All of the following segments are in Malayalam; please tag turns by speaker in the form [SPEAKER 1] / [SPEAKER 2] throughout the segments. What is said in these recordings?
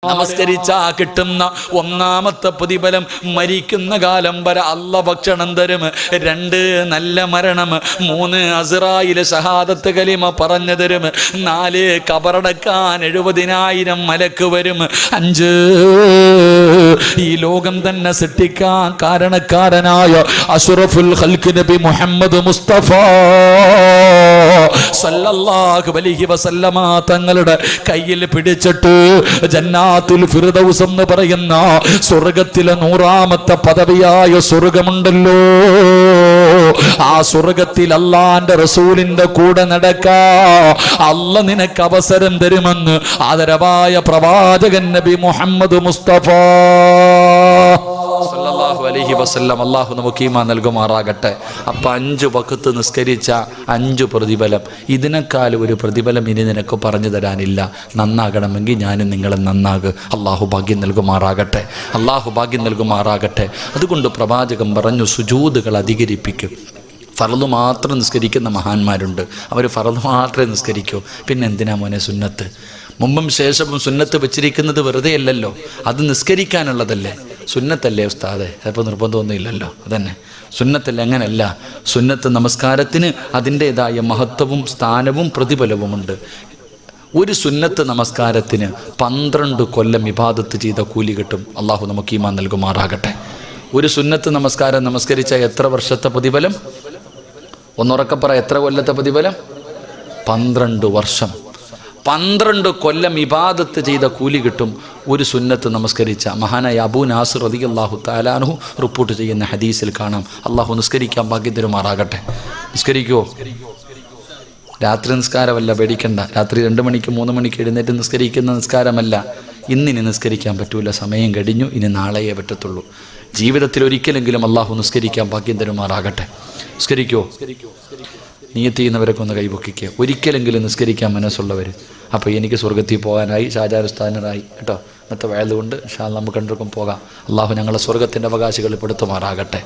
[SPEAKER 1] നമസ്കരിച്ചാ കിട്ടുന്ന ഒന്നാമത്തെ പ്രതിഫലം മരിക്കുന്ന കാലം വരെ അല്ല ഭക്ഷണം തരും. 2 നല്ല മരണം, 3 അസ്റായിൽ ഷഹാദത്ത് കലിമ പറഞ്ഞു തരും, 4 കബറടക്കാൻ 70,000 മലക്ക് വരും, 5 ഈ ലോകം തന്നെ സൃഷ്ടിക്കാൻ കാരണക്കാരനായ അഷ്റഫുൽ ഖൽഖ് നബി മുഹമ്മദ് മുസ്തഫ സല്ലല്ലാഹു അലൈഹി വസല്ലമ തങ്ങളുടെ കയ്യിൽ പിടിച്ചിട്ട് ജന്നാത്തുൽ ഫിർദൗസ് എന്ന് പറയുന്ന സ്വർഗ്ഗത്തിലെ 100ാമത്തെ പദവിയായ സ്വർഗ്ഗമുണ്ടല്ലോ, ആ സ്വർഗ്ഗത്തിൽ അല്ലാഹുവിന്റെ റസൂലിന്റെ കൂടെ നടക്കാ അല്ലാഹ് നിനക്ക് അവസരം തരുമെന്ന് ആദരവായ പ്രവാചകൻ നബി മുഹമ്മദ് മുസ്തഫ സല്ലല്ലാഹു അലൈഹി വസല്ലം അല്ലാഹു നമുക്ക് ഈമാൻ നൽകുമാറാകട്ടെ. അപ്പം 5 വഖത്ത് നിസ്കരിച്ച 5 പ്രതിഫലം, ഇതിനേക്കാൾ ഒരു പ്രതിഫലം ഇനി നിനക്ക് പറഞ്ഞു തരാനില്ല. നന്നാകണമെങ്കിൽ ഞാനും നിങ്ങളും നന്നാകുക. അള്ളാഹു ഭാഗ്യം നൽകുമാറാകട്ടെ, അള്ളാഹു ഭാഗ്യം നൽകുമാറാകട്ടെ. അതുകൊണ്ട് പ്രവാചകൻ പറഞ്ഞു, സുജൂദുകൾ അധികരിപ്പിക്കും. ഫർള് മാത്രം നിസ്കരിക്കുന്ന മഹാന്മാരുണ്ട്, അവർ ഫർള് മാത്രമേ നിസ്കരിക്കൂ. പിന്നെ എന്തിനാ മോനെ സുന്നത്ത്? മുമ്പും ശേഷവും സുന്നത്ത് വെച്ചിരിക്കുന്നത് വെറുതെ അല്ലല്ലോ, അത് നിസ്കരിക്കാനുള്ളതല്ലേ. സുന്നത്തല്ലേ ഉസ്താദെ? ചിലപ്പോൾ നിർബന്ധമൊന്നുമില്ലല്ലോ, അതന്നെ സുന്നത്തല്ലേ? അങ്ങനല്ല, സുന്നത്ത് നമസ്കാരത്തിന് അതിൻ്റേതായ മഹത്വവും സ്ഥാനവും പ്രതിഫലവുമുണ്ട്. ഒരു സുന്നത്ത് നമസ്കാരത്തിന് 12 കൊല്ലം ഇബാദത്ത് ചെയ്ത കൂലി കിട്ടും. അള്ളാഹു നമുക്ക് ഈമാൻ നൽകുമാറാകട്ടെ. ഒരു സുന്നത്ത് നമസ്കാരം നമസ്കരിച്ച എത്ര വർഷത്തെ പ്രതിഫലം? ഒന്നുറക്കെ പറ, എത്ര കൊല്ലത്തെ പ്രതിഫലം? 12 വർഷം. 12 കൊല്ലം ഇബാദത്ത് ചെയ്ത കൂലി കിട്ടും ഒരു സുന്നത്ത് നമസ്കരിച്ച. മഹാനായ അബൂ നാസിർ റളിയല്ലാഹു തആല അൻഹു റിപ്പോർട്ട് ചെയ്യുന്ന ഹദീസിൽ കാണാം. അള്ളാഹു നിസ്കരിക്കാൻ ഭാഗ്യം തരുമാറാകട്ടെ. നിസ്കരിക്കുമോ? രാത്രി നിസ്കാരമല്ല, പേടിക്കണ്ട. രാത്രി 2 മണിക്ക് 3 മണിക്ക് എഴുന്നേറ്റ് നിസ്കരിക്കുന്ന നിസ്കാരമല്ല. ഇന്നിനി നിസ്കരിക്കാൻ പറ്റൂല, സമയം കഴിഞ്ഞു, ഇനി നാളെയേ പറ്റത്തുള്ളൂ. ജീവിതത്തിൽ ഒരിക്കലെങ്കിലും അള്ളാഹു നിസ്കരിക്കാൻ ഭാഗ്യം തരുമാറാകട്ടെ. നിസ്കരിക്കുമോ? നിയത്ത് ചെയ്യുന്നവരൊക്കെ ഒന്ന് കൈപൊക്കിക്കുക. ഒരിക്കലെങ്കിലും നിസ്കരിക്കാൻ മനസ്സുള്ളവർ. അപ്പോൾ എനിക്ക് സ്വർഗത്തിൽ പോകാനായി, ഷാജാറുസ്ഥാനറായി കേട്ടോ. ഇന്നത്തെ വയലുകൊണ്ട് ഇൻഷാ അല്ലാഹ് നമുക്ക് രണ്ടുപേർക്കും പോകാം. അള്ളാഹു ഞങ്ങളെ സ്വർഗത്തിൻ്റെ അവകാശികളിൽ പെടുത്തുമാറാകട്ടെ.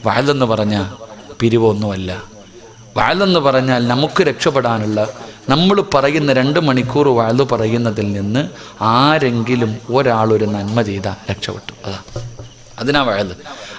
[SPEAKER 1] വയലെന്ന് പറഞ്ഞാൽ പിരിവൊന്നുമല്ല. വയലെന്ന് പറഞ്ഞാൽ നമുക്ക് രക്ഷപ്പെടാനുള്ള, നമ്മൾ പറയുന്ന 2 മണിക്കൂർ വയല് പറയുന്നതിൽ നിന്ന് ആരെങ്കിലും ഒരാളൊരു നന്മ ചെയ്താൽ രക്ഷപ്പെട്ടു. അതിനാ വയല്.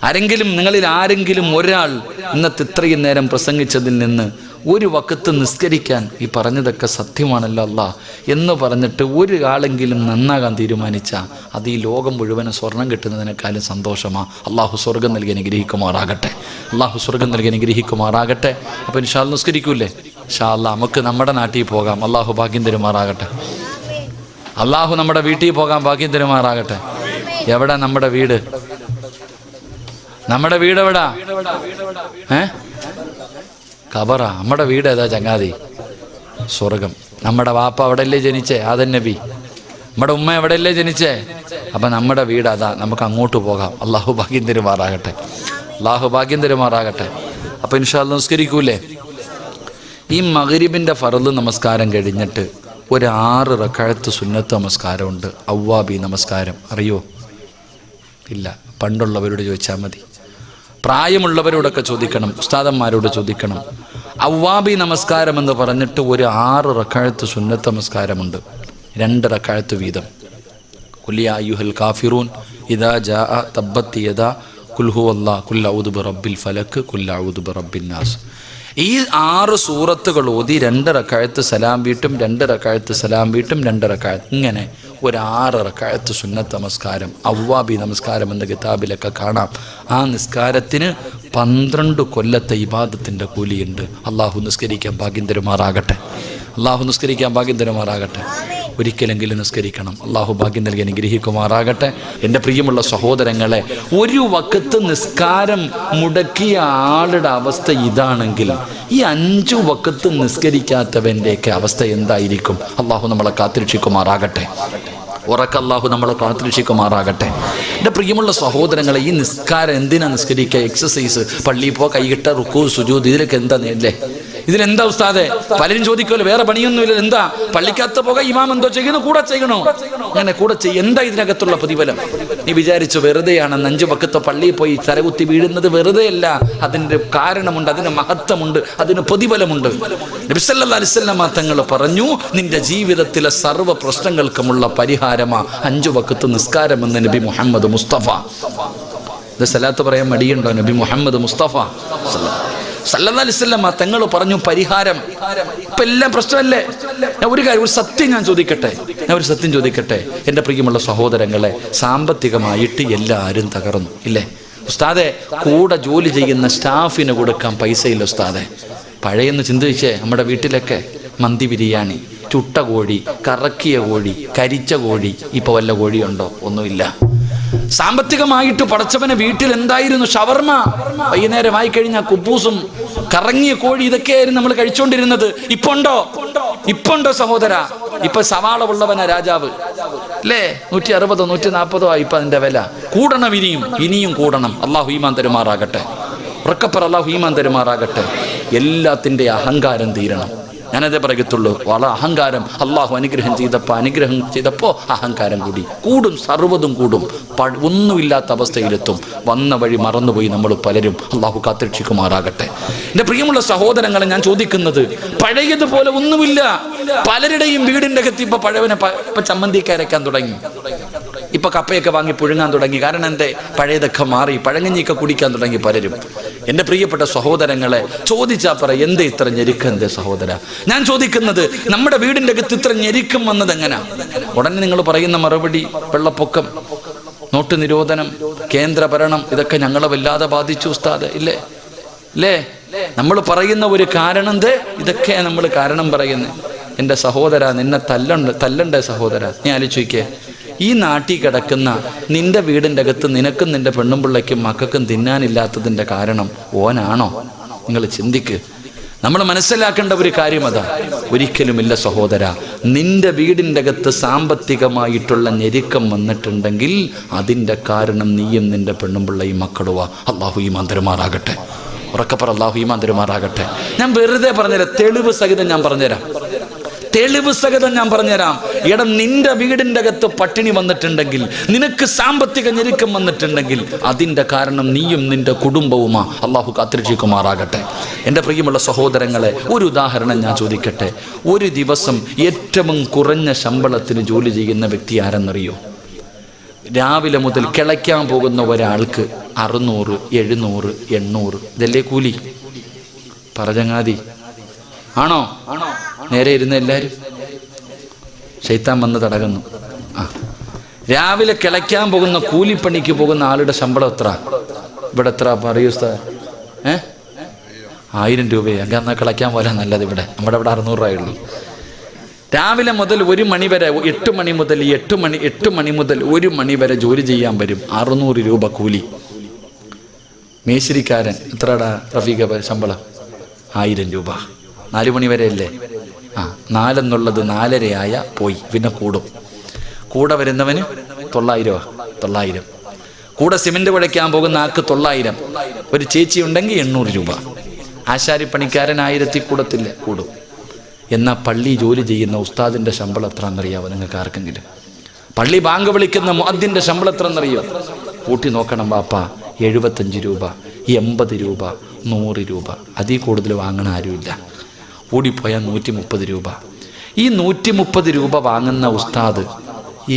[SPEAKER 1] ആരെങ്കിലും, നിങ്ങളിൽ ആരെങ്കിലും ഒരാൾ ഇന്നത്തെ ഇത്രയും നേരം പ്രസംഗിച്ചതിൽ നിന്ന് ഒരു വഖത്ത് നിസ്കരിക്കാൻ, ഈ പറഞ്ഞതൊക്കെ സത്യമാണല്ലോ അല്ലാ എന്ന് പറഞ്ഞിട്ട് ഒരാളെങ്കിലും നന്നാകാൻ തീരുമാനിച്ചാൽ അത് ഈ ലോകം മുഴുവനും സ്വർണം കിട്ടുന്നതിനേക്കാളും സന്തോഷമാണ്. അള്ളാഹു സ്വർഗം നൽകി അനുഗ്രഹിക്കുമാറാകട്ടെ, അള്ളാഹു സ്വർഗം നൽകി അനുഗ്രഹിക്കുമാറാകട്ടെ. അപ്പോൾ ഇൻഷാ അല്ലാഹ് നിസ്കരിക്കൂലേ? ഇൻഷാ അല്ലാഹ് നമുക്ക് നമ്മുടെ നാട്ടിൽ പോകാം. അള്ളാഹു ഭാഗ്യം തരുമാറാകട്ടെ. അള്ളാഹു നമ്മുടെ വീട്ടിൽ പോകാൻ ഭാഗ്യം തരുമാറാകട്ടെ. എവിടെ നമ്മുടെ വീട്? നമ്മുടെ വീട് എവിടാ? ഖബറ. നമ്മുടെ വീട് ഏതാ ചങ്ങാതി? സ്വർഗം. നമ്മുടെ വാപ്പ അവിടെയല്ലേ ജനിച്ചേ? ആദം നബി. നമ്മുടെ ഉമ്മ എവിടെയല്ലേ ജനിച്ചേ? അപ്പം നമ്മുടെ വീട് അതാ. നമുക്ക് അങ്ങോട്ട് പോകാം. അള്ളാഹു ഭാഗ്യം തരുമാറാകട്ടെ, അള്ളാഹു ഭാഗ്യം തരുമാറാകട്ടെ. അപ്പം ഇൻഷാ അല്ലാഹ് നിസ്കരിക്കൂലേ? ഈ മഗ്രിബിൻ്റെ ഫർള് നമസ്കാരം കഴിഞ്ഞിട്ട് ഒരു 6 റക്അത്ത് സുന്നത്ത് നമസ്കാരമുണ്ട്. അവ്വാബി നമസ്കാരം അറിയോ? ഇല്ല. പണ്ടുള്ളവരോട് ചോദിച്ചാൽ മതി. പ്രായമുള്ളവരോടൊക്കെ ചോദിക്കണം, ഉസ്താദന്മാരോട് ചോദിക്കണം. അവ്വാബി നമസ്കാരം എന്ന് പറഞ്ഞിട്ട് ഒരു 6 റക്അത്ത് സുന്നത്ത് നമസ്കാരമുണ്ട്. 2 റക്അത്ത് വീതം. ഖുൽ യാ അയ്യുഹൽ കാഫിറൂൻ ഇദാ ജാഅ തബ്ബത് യദാ ഖുൽ ഹുവല്ലാഹ് ഖുൽ അഊദു ബിറബ്ബിൽ ഫലക് ഖുൽ അഊദു ബിറബ്ബിൻ നാസ്. ഈ 6 സൂറത്തുകൾ ഓതി 2 റക്അത്ത് സലാം വീട്ടും, 2 റക്അത്ത് സലാം വീട്ടും, 2 റക്അത്ത്, ഇങ്ങനെ ഒരു 6 റക്അത്ത് സുന്നത്ത് നമസ്കാരം, അവ്വാബി നമസ്കാരം എന്ന കിതാബിലൊക്കെ കാണാം. ആ നിസ്കാരത്തിന് 12 കൊല്ലത്തെ ഇബാദത്തിൻ്റെ കൂലിയുണ്ട്. അള്ളാഹു നിസ്കരിക്കാൻ ഭാഗ്യം തരുമാറാകട്ടെ, അള്ളാഹു നിസ്കരിക്കാൻ ഭാഗ്യം തരുമാറാകട്ടെ. ഒരിക്കലെങ്കിലും നിസ്കരിക്കണം. അള്ളാഹു ഭാഗ്യം നൽകി അനുഗ്രഹിക്കുമാറാകട്ടെ. എൻ്റെ പ്രിയമുള്ള സഹോദരങ്ങളെ, ഒരു വഖത്ത് നിസ്കാരം മുടക്കിയ ആളുടെ അവസ്ഥ ഇതാണെങ്കിൽ ഈ 5 വഖത്ത് നിസ്കരിക്കാത്തവൻ്റെയൊക്കെ അവസ്ഥ എന്തായിരിക്കും? അള്ളാഹു നമ്മളെ കാത്തിരക്ഷിക്കുമാറാകട്ടെ, ഉറക്കല്ലാഹു നമ്മളെ കാത്തിരക്ഷിക്കുമാറാകട്ടെ. എൻ്റെ പ്രിയമുള്ള സഹോദരങ്ങളെ, ഈ നിസ്കാരം എന്തിനാ നിസ്കരിക്കുക? എക്സസൈസ്, പള്ളിയിൽ പോ, കൈകിട്ട, റുക്കൂ, സുജൂദ്, ഇതിലൊക്കെ എന്താ അല്ലേ? ഇതിലെന്താ ഉസ്താദെ? പലരും ചോദിക്കുമല്ലോ, വേറെ പണിയൊന്നുമില്ല, എന്താ പള്ളിക്കകത്ത് പോകാൻ ഇമാം എന്തോ ചെയ്യുന്നു, കൂടെ ചെയ്യണോ? അങ്ങനെ കൂടെ ചെയ്യും. എന്താ ഇതിനകത്തുള്ള പ്രതിഫലം? നീ വിചാരിച്ചു വെറുതെയാണെന്ന്. 5 വഖത്ത് പള്ളിയിൽ പോയി തലകുത്തി വീഴുന്നത് വെറുതെയല്ല. അതിൻ്റെ കാരണമുണ്ട്, അതിന് മഹത്വമുണ്ട്, അതിന് പ്രതിഫലമുണ്ട്. നബി സല്ലല്ലാഹു അലൈഹി വസല്ലം തങ്ങൾ പറഞ്ഞു, നിന്റെ ജീവിതത്തിലെ സർവ്വ പ്രശ്നങ്ങൾക്കുമുള്ള പരിഹാരമാ 5 വഖത്ത് നിസ്കാരമെന്ന് നബി മുഹമ്മദ് മുസ്തഫ. ഇത് സലാത്ത് പറയാൻ മടിയുണ്ടോ? നബി മുഹമ്മദ് മുസ്തഫ സല്ലല്ലാഹു അലൈഹി വസല്ലം തങ്ങൾ പറഞ്ഞു പരിഹാരം. ഇപ്പം എല്ലാം പ്രശ്നമല്ലേ? ഞാൻ ഒരു കാര്യം, ഒരു സത്യം ഞാൻ ചോദിക്കട്ടെ. എൻ്റെ പ്രിയമുള്ള സഹോദരങ്ങളെ, സാമ്പത്തികമായിട്ട് എല്ലാവരും തകർന്നു ഇല്ലേ ഉസ്താദെ? കൂടെ ജോലി ചെയ്യുന്ന സ്റ്റാഫിന് കൊടുക്കാൻ പൈസയില്ല ഉസ്താദെ. പഴയെന്ന് ചിന്തിച്ചേ, നമ്മുടെ വീട്ടിലൊക്കെ മന്തി ബിരിയാണി, ചുട്ട കോഴി, കറക്കിയ കോഴി, കരിച്ച കോഴി. ഇപ്പൊ വല്ല കോഴിയുണ്ടോ? ഒന്നുമില്ല. സാമ്പത്തികമായിട്ട് പടച്ചവനെ വീട്ടിൽ എന്തായിരുന്നു? ഷവർമ, വൈകുന്നേരമായി കഴിഞ്ഞാൽ കുബൂസും കറങ്ങിയ കോഴി, ഇതൊക്കെയായിരുന്നു നമ്മൾ കഴിച്ചുകൊണ്ടിരുന്നത്. ഇപ്പൊ ഉണ്ടോ സഹോദര? ഇപ്പൊ സവാള ഉള്ളവനാ രാജാവ് അല്ലേ? 160 140 ഇപ്പൊ അതിന്റെ വില. കൂടണം, ഇനിയും കൂടണം. അള്ളാഹു ഈമാൻ തരുമാറാകട്ടെ. ഉറക്കപ്പറ, അള്ളാഹു ഈമാൻ തരുമാറാകട്ടെ. എല്ലാത്തിന്റെ അഹങ്കാരം തീരണം. ഞാനതേ പറയത്തുള്ളൂ. വളരെ അഹങ്കാരം അള്ളാഹു അനുഗ്രഹം ചെയ്തപ്പോൾ അഹങ്കാരം കൂടും, സർവ്വതും കൂടും. ഒന്നുമില്ലാത്ത അവസ്ഥയിലെത്തും. വന്ന വഴി മറന്നുപോയി നമ്മൾ പലരും. അള്ളാഹു കാത്തുരക്ഷിക്കുമാറാകട്ടെ. എൻ്റെ പ്രിയമുള്ള സഹോദരങ്ങളെ, ഞാൻ ചോദിക്കുന്നത്, പഴയതുപോലെ ഒന്നുമില്ല. പലരുടെയും വീടിൻ്റെ അകത്ത് ഇപ്പൊ ഇപ്പൊ ചമ്മന്തിയൊക്കെ അരയ്ക്കാൻ തുടങ്ങി, ഇപ്പൊ കപ്പയൊക്കെ വാങ്ങി പുഴുങ്ങാൻ തുടങ്ങി. കാരണം എന്തേ? പഴയതൊക്കെ മാറി, പഴങ്ങഞ്ഞിയൊക്കെ കുടിക്കാൻ തുടങ്ങി പലരും. എൻ്റെ പ്രിയപ്പെട്ട സഹോദരങ്ങളെ, ചോദിച്ചാ പറ, എന്തേ ഇത്ര ഞെരുക്കം? എന്തേ സഹോദര? ഞാൻ ചോദിക്കുന്നത്, നമ്മുടെ വീടിൻ്റെ അകത്ത് ഇത്ര ഞെരുക്കം വന്നത് എങ്ങനെയാ? ഉടനെ നിങ്ങൾ പറയുന്ന മറുപടി, വെള്ളപ്പൊക്കം, നോട്ട് നിരോധനം, കേന്ദ്ര ഭരണം, ഇതൊക്കെ ഞങ്ങളെ വല്ലാതെ ബാധിച്ചു ഉസ്താദ്. ഇല്ലേ? നമ്മൾ പറയുന്ന ഒരു കാരണം എന്തേ? ഇതൊക്കെ നമ്മൾ കാരണം പറയുന്നത്. എൻ്റെ സഹോദര, നിന്നെ തല്ലണ്ടേ സഹോദര? നീ ആലോചിക്കേ, ഈ നാട്ടിൽ കിടക്കുന്ന നിന്റെ വീടിൻ്റെ അകത്ത് നിനക്കും നിന്റെ പെണ്ണുമ്പിള്ളയ്ക്കും മക്കൾക്കും തിന്നാനില്ലാത്തതിൻ്റെ കാരണം ഓനാണോ? നിങ്ങൾ ചിന്തിക്ക്. നമ്മൾ മനസ്സിലാക്കേണ്ട ഒരു കാര്യം അതാ. ഒരിക്കലുമില്ല സഹോദര. നിന്റെ വീടിൻ്റെ അകത്ത് സാമ്പത്തികമായിട്ടുള്ള ഞെരുക്കം വന്നിട്ടുണ്ടെങ്കിൽ അതിൻ്റെ കാരണം നീയും നിന്റെ പെണ്ണുമ്പിള്ളയും മക്കളുവാ. അള്ളാഹു ഈമാൻ തരുമാറാകട്ടെ. ഉറക്കപ്പറ, അള്ളാഹു ഈമാൻ തരുമാറാകട്ടെ. ഞാൻ വെറുതെ പറഞ്ഞുതരാം, തെളിവ് സഹിതം ഞാൻ പറഞ്ഞുതരാം. എടാ, നിന്റെ വീടിൻ്റെ അകത്ത് പട്ടിണി വന്നിട്ടുണ്ടെങ്കിൽ, നിനക്ക് സാമ്പത്തിക ഞെരുക്കം വന്നിട്ടുണ്ടെങ്കിൽ അതിൻ്റെ കാരണം നീയും നിന്റെ കുടുംബവുമാ. അള്ളാഹു കാത്തുരക്ഷിക്കുമാറാകട്ടെ. എൻ്റെ പ്രിയമുള്ള സഹോദരങ്ങളെ, ഒരു ഉദാഹരണം ഞാൻ ചോദിക്കട്ടെ. ഒരു ദിവസം ഏറ്റവും കുറഞ്ഞ ശമ്പളത്തിന് ജോലി ചെയ്യുന്ന വ്യക്തി ആരെന്നറിയോ? രാവിലെ മുതൽ കിളയ്ക്കാൻ പോകുന്ന ഒരാൾക്ക് 600, 700, 800 ഇതല്ലേ കൂലി? പറചങ്ങാതി ആണോ? നേരെ ഇരുന്ന് എല്ലാവരും ശൈത്താൻ വന്ന് തടകുന്നു. രാവിലെ കിളയ്ക്കാൻ പോകുന്ന കൂലിപ്പണിക്ക് പോകുന്ന ആളുടെ ശമ്പളം എത്ര? ഇവിടെ എത്ര പറയൂ ഉസ്താദ്? 1000 രൂപയെ. എന്നാൽ കിളയ്ക്കാൻ പോലെ നല്ലത്. നമ്മുടെ ഇവിടെ 600 രൂപയുള്ളൂ. രാവിലെ മുതൽ 1 മണി വരെ, 8 മണി മുതൽ 1 മണി വരെ ജോലി ചെയ്യാൻ വരും. 600 രൂപ കൂലി. മേശിരിക്കാരൻ എത്രടാ റഫീഖ ശമ്പളം? 1000 രൂപ. 4 മണി വരെ അല്ലേ? 4 എന്നുള്ളത് 4:30 പോയി, പിന്നെ കൂടും. കൂടെ വരുന്നവന് 900. കൂടെ സിമെന്റ് കുഴയ്ക്കാൻ പോകുന്ന ആൾക്ക് 900. ഒരു ചേച്ചി ഉണ്ടെങ്കിൽ 800 രൂപ. ആശാരിപ്പണിക്കാരൻ 1000 കൂടത്തില്ല, കൂടും. എന്നാൽ പള്ളി ജോലി ചെയ്യുന്ന ഉസ്താദിൻ്റെ ശമ്പളം എത്ര എന്നറിയാവോ നിങ്ങൾക്ക് ആർക്കെങ്കിലും? പള്ളി ബാങ്ക് വിളിക്കുന്ന മുഅദ്ദിൻ്റെ ശമ്പളം എത്ര എന്നറിയോ? കൂട്ടി നോക്കണം വാപ്പ. 75 രൂപ, 80 രൂപ, 100 രൂപ. അതിൽ കൂടുതൽ വാങ്ങണ ആരുമില്ല. കൂടിപ്പോയാൽ 130 രൂപ. ഈ 130 രൂപ വാങ്ങുന്ന ഉസ്താദ്,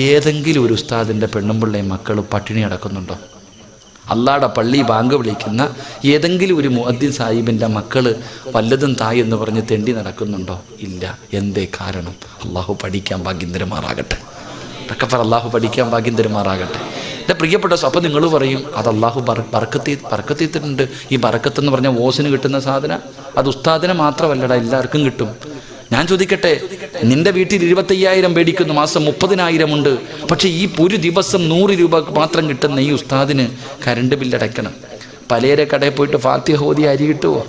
[SPEAKER 1] ഏതെങ്കിലും ഒരു ഉസ്താദിൻ്റെ പെണ്ണുമ്പിള്ളയും മക്കൾ പട്ടിണി അടക്കുന്നുണ്ടോ? അള്ളാടെ പള്ളി ബാങ്ക് വിളിക്കുന്ന ഏതെങ്കിലും ഒരു മുഅദ്ദിൻ സാഹിബിൻ്റെ മക്കൾ വല്ലതും തായ് എന്ന് പറഞ്ഞ് തെണ്ടി നടക്കുന്നുണ്ടോ? ഇല്ല. എന്തേ കാരണം? അള്ളാഹു പഠിക്കാൻ ഭാഗ്യം തരുമാറാകട്ടെ. അള്ളാഹു പഠിക്കാൻ ഭാഗ്യം തരുമാറാകട്ടെ. എൻ്റെ പ്രിയപ്പെട്ട, അപ്പം നിങ്ങൾ പറയും അത് അള്ളാഹു ബർക്കത്തിട്ടുണ്ട്. ഈ ബർക്കത്ത് എന്ന് പറഞ്ഞാൽ ഓസിന് കിട്ടുന്ന സാധനം, അത് ഉസ്താദിനെ മാത്രമല്ലടാ, എല്ലാവർക്കും കിട്ടും. ഞാൻ ചോദിക്കട്ടെ, നിന്റെ വീട്ടിൽ 25,000 മേടിക്കുന്നു, മാസം 30,000 ഉണ്ട്. പക്ഷെ ഈ ഒരു ദിവസം 100 രൂപ മാത്രം കിട്ടുന്ന ഈ ഉസ്താദിന് കറണ്ട് ബില്ലടയ്ക്കണം. പലരെ കടയിൽ പോയിട്ട് ഫാത്തിഹ ഓതി അരി കിട്ടുമോ?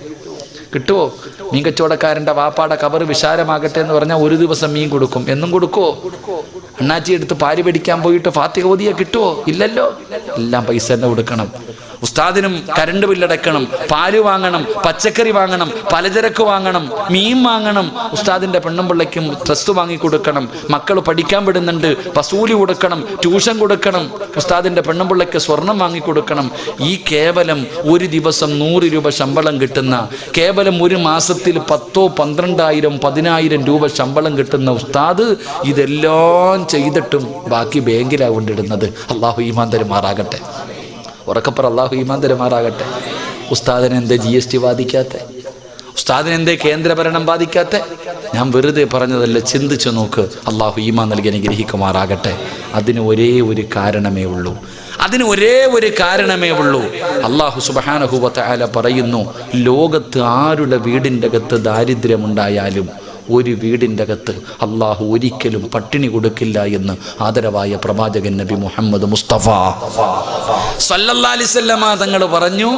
[SPEAKER 1] മീൻ കച്ചവടക്കാരൻ്റെ വാപ്പാടെ കബർ വിശാലമാകട്ടെ എന്ന് പറഞ്ഞാൽ ഒരു ദിവസം മീൻ കൊടുക്കും. എന്നും കൊടുക്കുമോ? അണ്ണാച്ചി എടുത്ത് പാരി പിടിക്കാൻ പോയിട്ട് ഫാത്തിഹ ഓതിയെ കിട്ടുമോ? ഇല്ലല്ലോ. എല്ലാം പൈസ തന്നെ കൊടുക്കണം. ഉസ്താദിനും കരണ്ട് ബില്ലടക്കണം, പാല് വാങ്ങണം, പച്ചക്കറി വാങ്ങണം, പലചരക്ക് വാങ്ങണം, മീൻ വാങ്ങണം, ഉസ്താദിന്റെ പെണ്ണും പിള്ളയ്ക്കും ഡ്രസ്സ് വാങ്ങിക്കൊടുക്കണം, മക്കൾ പഠിക്കാൻ വിടുന്നുണ്ട്, വസൂലി കൊടുക്കണം, ട്യൂഷൻ കൊടുക്കണം, ഉസ്താദിന്റെ പെണ്ണും പിള്ളയ്ക്ക് സ്വർണം വാങ്ങിക്കൊടുക്കണം. ഈ കേവലം ഒരു ദിവസം 100 രൂപ ശമ്പളം കിട്ടുന്ന, കേവലം ഒരു മാസത്തിൽ 10,000, 12,000, 10,000 രൂപ ശമ്പളം കിട്ടുന്ന ഉസ്താദ് ഇതെല്ലാം ചെയ്തിട്ടും ബാക്കി ബാങ്കിലാണ് കൊണ്ടിടുന്നത്. അള്ളാഹു ഈമാൻ തരുമാറാകട്ടെ. ഉറക്കപ്പുറം അള്ളാഹു ഈമാൻ തരുമാറാകട്ടെ. ഉസ്താദിനെ എന്തേ GST ബാധിക്കാത്ത? ഉസ്താദിനെ എന്തേ കേന്ദ്രഭരണം ബാധിക്കാത്ത? ഞാൻ വെറുതെ പറഞ്ഞതല്ല, ചിന്തിച്ചു നോക്ക്. അള്ളാഹു ഈമാൻ നൽകി അനുഗ്രഹിക്കുമാറാകട്ടെ. അതിന് ഒരേ ഒരു കാരണമേ ഉള്ളൂ. അള്ളാഹു സുബ്ഹാനഹു വ തആല പറയുന്നു, ലോകത്ത് ആരുടെ വീടിൻ്റെ അകത്ത് ദാരിദ്ര്യമുണ്ടായാലും ഒരു വീടിൻ്റെ അകത്ത് അള്ളാഹു ഒരിക്കലും പട്ടിണി കൊടുക്കില്ല എന്ന് ആദരവായ പ്രവാചകൻ നബി മുഹമ്മദ് മുസ്തഫ സല്ലല്ലാഹു അലൈഹി വസല്ലമ തങ്ങൾ പറഞ്ഞു.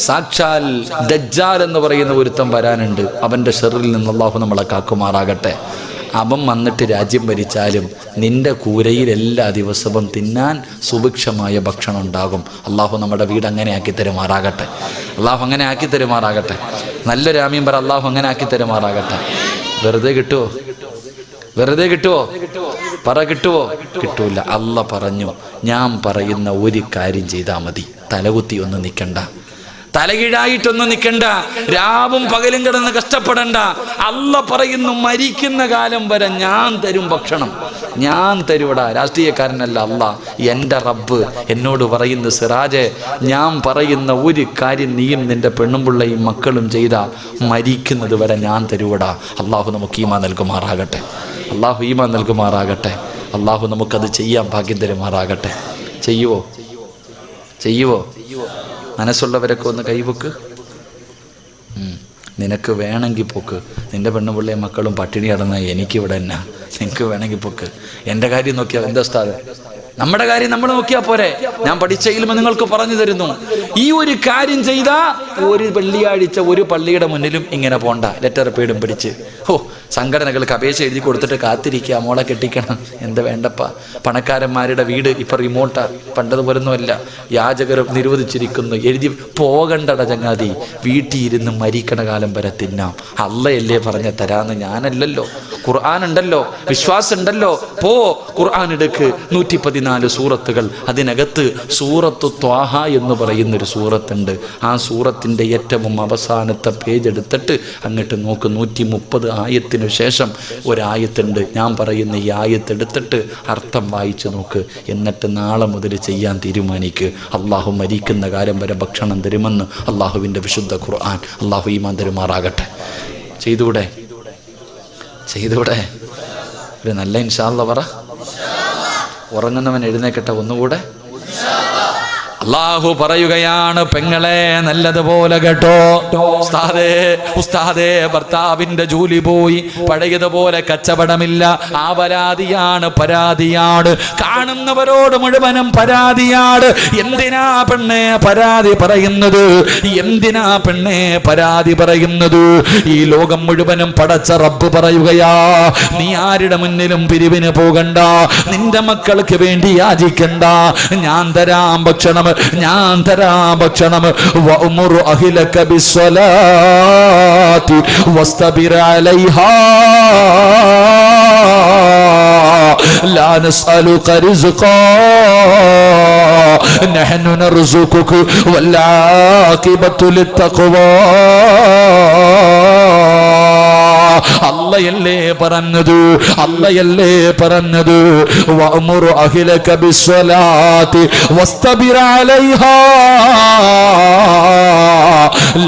[SPEAKER 1] സാക്ഷാൽ ദജ്ജാൽ എന്ന് പറയുന്ന ഒരുത്തൻ വരാനുണ്ട്. അവൻ്റെ ഷർറിൽ നിന്ന് അള്ളാഹു നമ്മളെ കാക്കുമാറാകട്ടെ. അവൻ വന്നിട്ട് രാജ്യം ഭരിച്ചാലും നിന്റെ കൂരയിൽ എല്ലാ ദിവസവും തിന്നാൻ സുഭിക്ഷമായ ഭക്ഷണം ഉണ്ടാകും. അള്ളാഹു നമ്മുടെ വീട് അങ്ങനെ ആക്കി തരുമാറാകട്ടെ. അള്ളാഹു അങ്ങനെ ആക്കി തരുമാറാകട്ടെ. നല്ലൊരു ആമീൻ പറ. അള്ളാഹു അങ്ങനെ ആക്കി തരുമാറാകട്ടെ. വെറുതെ കിട്ടുമോ? പറ, കിട്ടുമോ? കിട്ടൂല. അള്ളാഹ് പറഞ്ഞു, ഞാൻ പറയുന്ന ഒരു കാര്യം ചെയ്താൽ മതി. തലകുത്തി ഒന്നും നിൽക്കണ്ട, തലകീഴായിട്ടൊന്നും നിൽക്കണ്ട, രാവും പകലും കിടന്ന് കഷ്ടപ്പെടണ്ട. അള്ളാഹ് പറയുന്നു, മരിക്കുന്ന കാലം വരെ ഞാൻ തരും ഭക്ഷണം, ഞാൻ തരുവടാ. രാഷ്ട്രീയക്കാരനല്ല അള്ളാഹ്, എൻ്റെ റബ്ബ് എന്നോട് പറയുന്നു, സിറാജെ, ഞാൻ പറയുന്ന ഒരു കാര്യം നീയും നിൻ്റെ പെണ്ണുമ്പിള്ളയും മക്കളും ചെയ്താ മരിക്കുന്നത് വരെ ഞാൻ തരുവടാ. അള്ളാഹു നമുക്ക് ഈമാൻ നൽകുമാറാകട്ടെ. അള്ളാഹു നമുക്കത് ചെയ്യാൻ ഭാഗ്യം തരുമാറാകട്ടെ. ചെയ്യുവോ? മനസ്സുള്ളവരൊക്കെ ഒന്ന് കൈവക്ക്. നിനക്ക് വേണമെങ്കിൽ പൊക്ക്. നിൻ്റെ പെണ്ണുപിള്ളയും മക്കളും പട്ടിണി കിടന്ന എനിക്കിവിടെ എന്നാ? നിനക്ക് വേണമെങ്കിൽ പൊക്ക്. എൻ്റെ കാര്യം നോക്കിയാൽ എന്താ ഉസ്താദേ? നമ്മുടെ കാര്യം നമ്മൾ നോക്കിയാൽ പോരെ? ഞാൻ പഠിച്ച ഇൽമ നിങ്ങൾക്ക് പറഞ്ഞു തരുന്നു. ഈ ഒരു കാര്യം ചെയ്താൽ ഒരു വെള്ളിയാഴ്ച ഒരു പള്ളിയുടെ മുന്നിലും ഇങ്ങനെ പോണ്ട, ലെറ്റർ പേടും പിടിച്ച് സംഘടനകൾക്ക് അപേക്ഷ എഴുതി കൊടുത്തിട്ട് കാത്തിരിക്കുക, മോളെ കെട്ടിക്കണം. എന്താ വേണ്ടപ്പ? പണക്കാരന്മാരുടെ വീട് ഇപ്പം റിമോട്ടാ, പണ്ടതുപോലൊന്നുമല്ല. യാചകർ നിരോധിച്ചിരിക്കുന്നു. എഴുതി പോകണ്ടട ചങ്ങാതി, വീട്ടിൽ ഇരുന്ന് മരിക്കണ കാലം വരെ തിന്നാം. അള്ളയല്ലേ പറഞ്ഞ തരാന്ന്, ഞാനല്ലല്ലോ. ഖുർആൻ ഉണ്ടല്ലോ, വിശ്വാസം ഉണ്ടല്ലോ. ഖുർആൻ എടുക്ക്. 114 സൂറത്തുകൾ. അതിനകത്ത് സൂറത്തു ത്വാഹ എന്ന് പറയുന്നൊരു സൂറത്തുണ്ട്. ആ സൂറത്തിൻ്റെ ഏറ്റവും അവസാനത്തെ പേജ് എടുത്തിട്ട് അങ്ങോട്ട് നോക്ക്. 130 ആയത്തിന് ശേഷം ഒരായത്തുണ്ട്. ഞാൻ പറയുന്ന ഈ ആയത്തെടുത്തിട്ട് അർത്ഥം വായിച്ചു നോക്ക്. എന്നിട്ട് നാളെ മുതൽ ചെയ്യാൻ തീരുമാനിക്ക്. അള്ളാഹു മരിക്കുന്ന കാലം വരെ ഭക്ഷണം തരുമെന്ന് അള്ളാഹുവിൻ്റെ വിശുദ്ധ ഖുർആൻ. അള്ളാഹു ഈമാൻ തരുമാറാകട്ടെ. ചെയ്തൂടെ? ഒരു നല്ല ഇൻഷാ അല്ലാഹ് പറ. ഉറങ്ങുന്നവൻ എഴുന്നേക്കട്ടെ ഒന്നുകൂടെ. അള്ളാഹു പറയുകയാണ്, പെങ്ങളെ നല്ലതുപോലെ കേട്ടോ. ഉസ്താദേ ഭർത്താവിന്റെ ജോലി പോയി, പഴയതുപോലെ കച്ചവടമില്ല. ആ പരാതിയാണ്. കാണുന്നവരോട് മുഴുവനും പരാതിയാണ്. എന്തിനാ പെണ്ണെ പരാതി പറയുന്നത്? ഈ ലോകം മുഴുവനും പടച്ച റബ്ബ് പറയുകയാ, നീ ആരുടെ മുന്നിലും പിരിവിന് പോകണ്ട, നിന്റെ മക്കൾക്ക് വേണ്ടി യാചിക്കണ്ട, ഞാൻ തരാം ഭക്ഷണം. വഅ്മുറു അഹ്ലക ബിസ്സലാത്തി വസ്തബിർ അലൈഹാ ലാ നസ്അലുക റിസ്ഖാ നഹ്നു നർസുകുക വൽ ആഖിബത്തു ലിത്തഖ്വാ. അല്ലയല്ലേ പറഞ്ഞത് വഅ്മുറു അഹ്ലക ബിസ്സലാത്തി വസ്തബിർ അലൈഹാ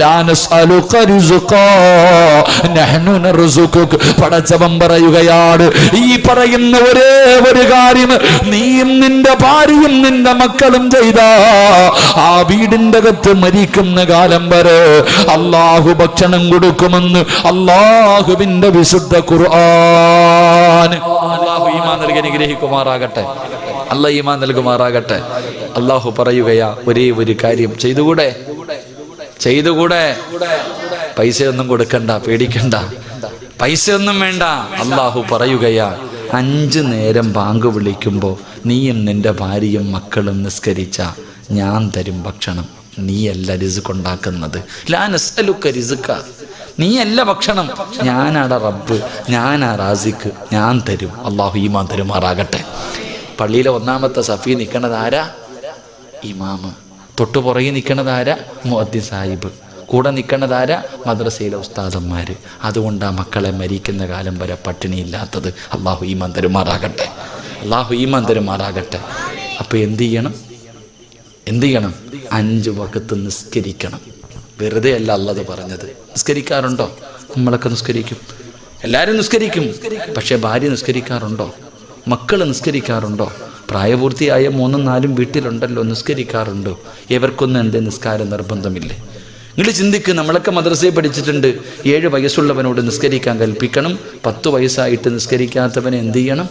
[SPEAKER 1] ലാ നസ്അലുക റിസ്ഖാ നഹ്നു നർസുകുക. പടച്ചവൻ പറയുകയാണ്, ഈ പറയുന്ന ഒരേ ഒരു കാര്യം നീയും നിന്റെ ഭാര്യയും നിന്റെ മക്കളും ചെയ്താ ആ വീടിന്റെ അകത്ത് മരിക്കുന്ന കാലം വരെ അള്ളാഹു ഭക്ഷണം കൊടുക്കുമെന്ന് അള്ളാഹുവിന്റെ വിശുദ്ധ ഖുർആൻ. അള്ളാഹു ഈമാൻ നൽകി അനുഗ്രഹിക്കുമാറാകട്ടെ. അള്ളാഹു പറയുകയാ, ഒരേ ഒരു കാര്യം ചെയ്തുകൂടെ? പൈസയൊന്നും കൊടുക്കണ്ട, പേടിക്കണ്ട, പൈസയൊന്നും വേണ്ട. അള്ളാഹു പറയുകയാ, 5 നേരം ബാങ്ക് വിളിക്കുമ്പോൾ നീയും നിന്റെ ഭാര്യയും മക്കളും നിസ്കരിച്ച ഞാൻ തരും ഭക്ഷണം, നീയല്ല റിസ്ക് ഉണ്ടാക്കുന്നത്. ലാ നസ്അലുക റിസ്ക, നീയല്ല ഭക്ഷണം, ഞാനാടാ റബ്ബ്, ഞാനാ റാസിക്ക്, ഞാൻ തരും. അള്ളാഹു ഈമാൻ തരുമാറാകട്ടെ. പള്ളിയിലെ ഒന്നാമത്തെ സഫി നിൽക്കണത് ആരാ? ഇമാമ്. തൊട്ടു പുറകെ നിൽക്കണത് ആരാ? മുഅദ്ദിൻ സാഹിബ്. കൂടെ നിൽക്കണത് ആരാ? മദ്രസയിലെ ഉസ്താദന്മാർ. അതുകൊണ്ടാണ് മക്കളെ മരിക്കുന്ന കാലം വരെ പട്ടിണിയില്ലാത്തത്. അള്ളാഹു ഈമാൻ തരുമാറാകട്ടെ, അള്ളാഹു ഈമാൻ തരുമാറാകട്ടെ. അപ്പോൾ എന്ത് ചെയ്യണം? 5 വഖത്ത് നിസ്കരിക്കണം. വെറുതെ അല്ല അല്ലാഹ് പറഞ്ഞത്. നിസ്കരിക്കാറുണ്ടോ? നമ്മളൊക്കെ നിസ്കരിക്കും, എല്ലാവരും നിസ്കരിക്കും. പക്ഷേ ഭാര്യ നിസ്കരിക്കാറുണ്ടോ? മക്കൾ നിസ്കരിക്കാറുണ്ടോ? പ്രായപൂർത്തിയായ 3ഉം 4ഉം വീട്ടിലുണ്ടല്ലോ, നിസ്കരിക്കാറുണ്ടോ? ഇവർക്കൊന്നും എൻ്റെ നിസ്കാരം നിർബന്ധമില്ലേ? നിങ്ങൾ ചിന്തിക്ക്. നമ്മളൊക്കെ മദ്രസയിൽ പഠിച്ചിട്ടുണ്ട്, 7 വയസ്സുള്ളവനോട് നിസ്കരിക്കാൻ കൽപ്പിക്കണം. 10 വയസ്സായിട്ട് നിസ്കരിക്കാത്തവനെ എന്ത് ചെയ്യണം?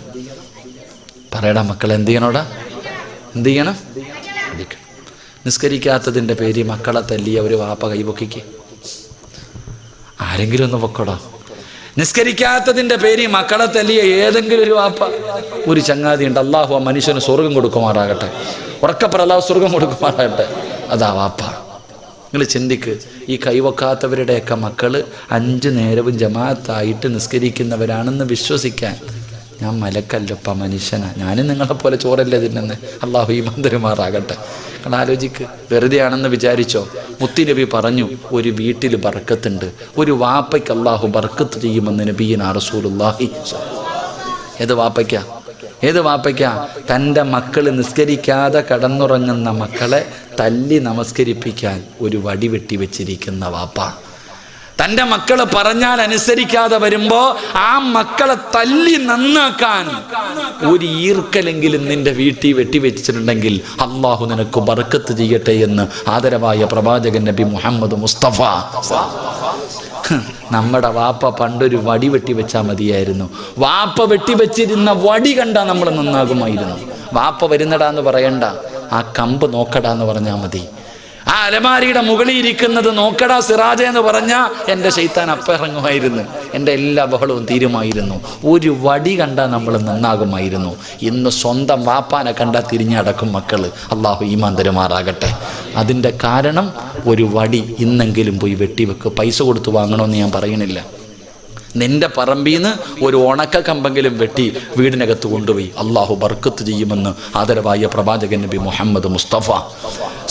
[SPEAKER 1] പറയടാ മക്കളെ, എന്ത് ചെയ്യണോടാ? എന്ത് ചെയ്യണം? നിസ്കരിക്കാത്തതിൻ്റെ പേര് മക്കളെ തല്ലിയ ഒരു വാപ്പ കൈപൊക്കിക്ക്. ആരെങ്കിലും ഒന്ന് പൊക്കടോ. നിസ്കരിക്കാത്തതിൻ്റെ പേര് മക്കളെ തല്ലിയ ഏതെങ്കിലും ഒരു വാപ്പ, ഒരു ചങ്ങാതി ഉണ്ട്. അള്ളാഹു ആ മനുഷ്യന് സ്വർഗം കൊടുക്കുമാറാകട്ടെ. ഉറക്കപ്പറ, അള്ളാഹു സ്വർഗം കൊടുക്കുമാറാകട്ടെ. അതാ വാപ്പ. നിങ്ങൾ ചിന്തിക്ക്. ഈ കൈവക്കാത്തവരുടെയൊക്കെ മക്കൾ 5 നേരവും ജമാഅത്തായിട്ട് നിസ്കരിക്കുന്നവരാണെന്ന് വിശ്വസിക്കാൻ ഞാൻ മലക്കല്ലപ്പ, മനുഷ്യനാണ്. ഞാനും നിങ്ങളെപ്പോലെ ചോറല്ലേ തിന്നുന്നത്. അള്ളാഹു ഈമാൻ തരുമാറാകട്ടെ. കാരണം ആലോചിക്ക്. വെറുതെ ആണെന്ന് വിചാരിച്ചോ? മുത്തുനബി പറഞ്ഞു, ഒരു വീട്ടിൽ ബർക്കത്തുണ്ട്, ഒരു വാപ്പയ്ക്ക് അള്ളാഹു ബർക്കത്ത് ചെയ്യുമെന്ന് നബിയിനാ റസൂലുള്ളാഹി. ഏത് വാപ്പയ്ക്കാ? തൻ്റെ മക്കൾ നിസ്കരിക്കാതെ കടന്നുറങ്ങുന്ന മക്കളെ തല്ലി നമസ്കരിപ്പിക്കാൻ ഒരു വടി വെട്ടി വെച്ചിരിക്കുന്ന വാപ്പ. തൻ്റെ മക്കള് പറഞ്ഞാൽ അനുസരിക്കാതെ വരുമ്പോ ആ മക്കളെ തല്ലി നന്നാക്കാൻ ഒരു ഈർക്കലെങ്കിലും നിന്റെ വീട്ടിൽ വെട്ടിവെച്ചിട്ടുണ്ടെങ്കിൽ അള്ളാഹു നിനക്ക് ബർക്കത്ത് ചെയ്യട്ടെ എന്ന് ആദരവായ പ്രവാചകൻ നബി മുഹമ്മദ് മുസ്തഫ. നമ്മുടെ വാപ്പ പണ്ടൊരു വടി വെട്ടിവെച്ചാൽ മതിയായിരുന്നു. വാപ്പ വെട്ടിവെച്ചിരുന്ന വടി കണ്ടാ നമ്മൾ നന്നാകുമായിരുന്നു. വാപ്പ വരുന്നടാന്ന് പറയണ്ട, ആ കമ്പ് നോക്കടാന്ന് പറഞ്ഞാൽ മതി. ആ അലമാരിയുടെ മുകളിൽ ഇരിക്കുന്നത് നോക്കടാ സിറാജ എന്ന് പറഞ്ഞാൽ എൻ്റെ ശൈത്താൻ അപ്പിറങ്ങുമായിരുന്നു. എൻ്റെ എല്ലാ ബഹളവും തീരുമായിരുന്നു. ഒരു വടി കണ്ടാൽ നമ്മൾ നന്നാകുമായിരുന്നു. ഇന്ന് സ്വന്തം വാപ്പാനെ കണ്ടാൽ തിരിഞ്ഞടക്കും മക്കൾ. അള്ളാഹു ഈമാൻ തരുമാറാകട്ടെ. അതിൻ്റെ കാരണം ഒരു വടി ഇന്നെങ്കിലും പോയി വെട്ടിവെക്ക്. പൈസ കൊടുത്ത് വാങ്ങണമെന്ന് ഞാൻ പറയണില്ല. നിന്റെ പറമ്പിൽ നിന്ന് ഒരു ഉണക്ക കമ്പെങ്കിലും വെട്ടി വീടിനകത്ത് കൊണ്ടുപോയി അള്ളാഹു ബർക്കത്ത് ചെയ്യുമെന്ന് ആദരവായ പ്രവാചകൻ നബി മുഹമ്മദ് മുസ്തഫ